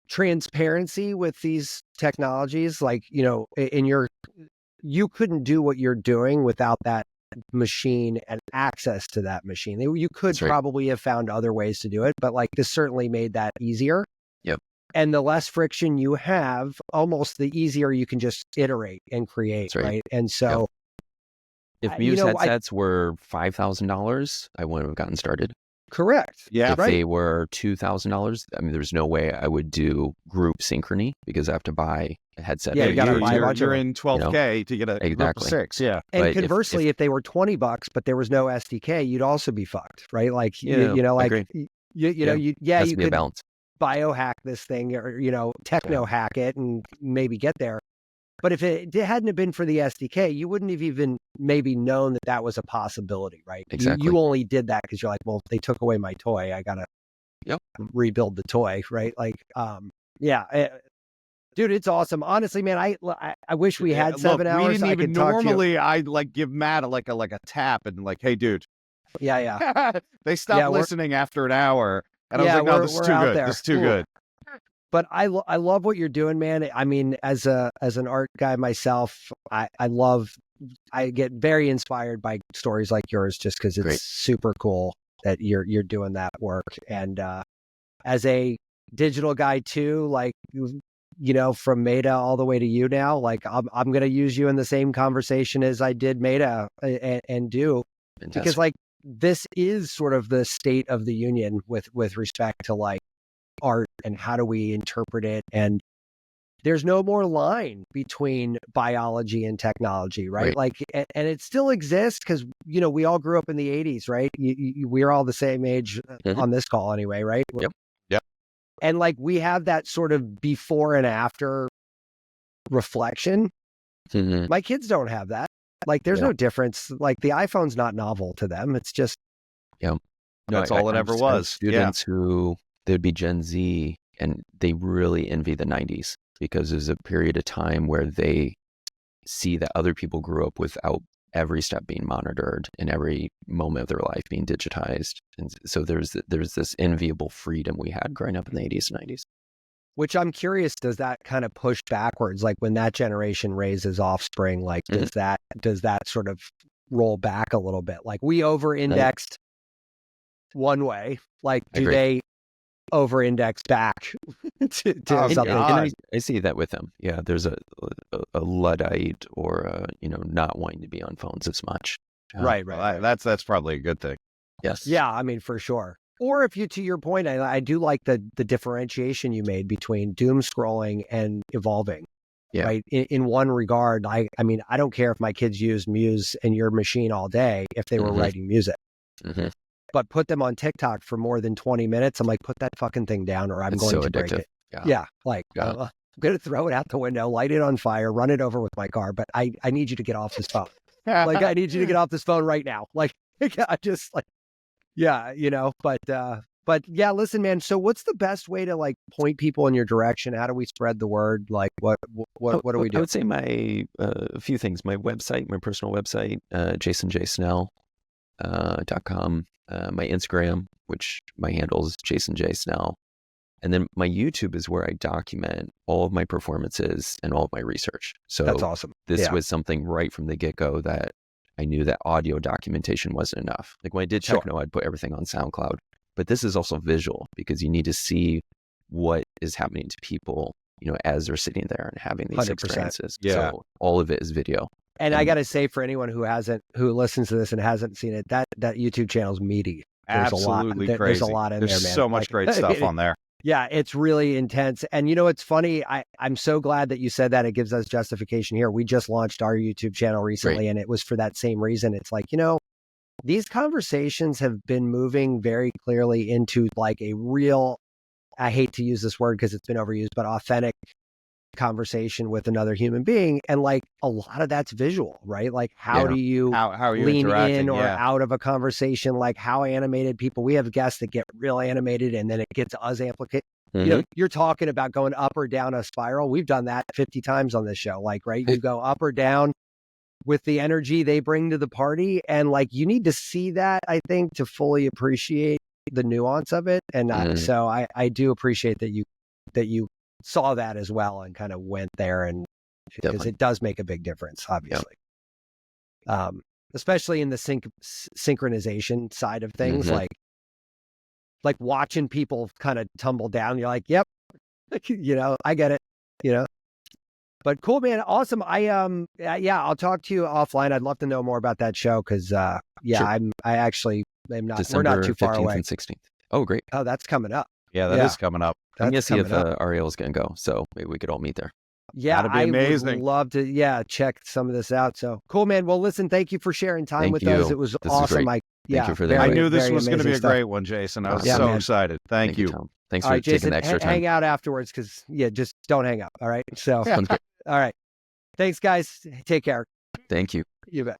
transparency with these technologies, like, you couldn't do what you're doing without that machine and access to that machine. You could probably have found other ways to do it, but like this certainly made that easier. Yep. And the less friction you have, almost the easier you can just iterate and create, right? And so if Muse headsets were $5,000, I wouldn't have gotten started. Correct. Yeah. If they were $2,000, I mean, there's no way I would do group synchrony because I have to buy a headset. Yeah, you're in 12K to get a group of 6. Yeah. And but conversely, if they were $20, but there was no SDK, you'd also be fucked, right? Like, you could biohack this thing or, techno hack it and maybe get there. But if it hadn't have been for the SDK, you wouldn't have even maybe known that was a possibility, right? Exactly. You only did that because you're like, well, if they took away my toy, I got to rebuild the toy, right? Like, dude, it's awesome. Honestly, man, I wish we had 7 hours. We didn't even normally. I'd like give Matt like a tap and like, hey, dude. Yeah. They stopped listening after an hour, and I was like, no, this is too good. This is too good. But I love what you're doing, man. I mean, as an art guy myself, I get very inspired by stories like yours just because it's super cool that you're doing that work. And as a digital guy too, like, from Meta all the way to you now, like I'm going to use you in the same conversation as I did Meta and do. Fantastic. Because like this is sort of the state of the union with respect to like art and how do we interpret it. And there's no more line between biology and technology, right? Like, and it still exists because, we all grew up in the 80s, right? We're all the same age on this call anyway, right? Yep. And like, we have that sort of before and after reflection. My kids don't have that. Like, there's no difference. Like, the iPhone's not novel to them. It's just, that's all it ever was. Students who they'd be Gen Z and they really envy the 90s because there's a period of time where they see that other people grew up without every step being monitored and every moment of their life being digitized. And so there's this enviable freedom we had growing up in the 80s and 90s. Which I'm curious, does that kind of push backwards? Like when that generation raises offspring, like does that sort of roll back a little bit? Like we over-indexed one way, like do they over-index back to something? And I see that with them. Yeah, there's a Luddite or not wanting to be on phones as much. Right. That's probably a good thing. Yes. Yeah, I mean, for sure. Or if you, to your point, I do like the differentiation you made between doom scrolling and evolving. Yeah. Right. In one regard, I mean, I don't care if my kids use Muse and your machine all day if they were writing music. But put them on TikTok for more than 20 minutes. I'm like, put that fucking thing down or I'm going to break it. Yeah. I'm going to throw it out the window, light it on fire, run it over with my car. But I need you to get off this phone. Like, I need you to get off this phone right now. Like, I just like, but But yeah, listen, man. So what's the best way to like point people in your direction? How do we spread the word? Like what do we do? I would say a few things. My website, my personal website, jasonjsnell.com. My Instagram, which my handle is Jason J. Snell. And then my YouTube is where I document all of my performances and all of my research. So that's awesome. This was something right from the get-go that I knew that audio documentation wasn't enough. Like when I did techno, I'd put everything on SoundCloud. But this is also visual because you need to see what is happening to people, as they're sitting there and having these 100%. experiences. Yeah. So all of it is video. And I got to say, for anyone who listens to this and hasn't seen it, that YouTube channel is meaty. There's Absolutely a lot. Crazy. There's a lot in There's there, man. so much great stuff on there. Yeah, it's really intense. And it's funny. I'm so glad that you said that. It gives us justification here. We just launched our YouTube channel recently, and it was for that same reason. It's like, these conversations have been moving very clearly into like a real, I hate to use this word because it's been overused, but authentic conversation with another human being. And like a lot of that's visual, right? Like how do you how are you lean interacting? in or out of a conversation? Like how animated people, we have guests that get real animated and then it gets us amplified. You're talking about going up or down a spiral. We've done that 50 times on this show. Like, right. You go up or down with the energy they bring to the party. And like, you need to see that, I think, to fully appreciate the nuance of it. And so I do appreciate that you saw that as well and kind of went there, and because it does make a big difference, obviously. Especially in the synchronization side of things, like watching people kind of tumble down. You're like, yep, I get it, But cool, man. Awesome. I'll talk to you offline. I'd love to know more about that show because, sure. I'm not. December we're not too far 15th away. and 16th. Oh, great. Oh, that's coming up. Yeah, that is coming up. I'm gonna see if Ariel's gonna go, so maybe we could all meet there. Yeah, that'd be amazing. I would love to. Check some of this out. So cool, man. Well, listen, thank you for sharing time with us. It was awesome. Thank you for that. I knew this was going to be a great one, Jason. I was so excited. Thank you. Tom. Thanks for taking the extra time. Hang out afterwards because just don't hang up. All right. So, all right. Thanks, guys. Take care. Thank you. You bet.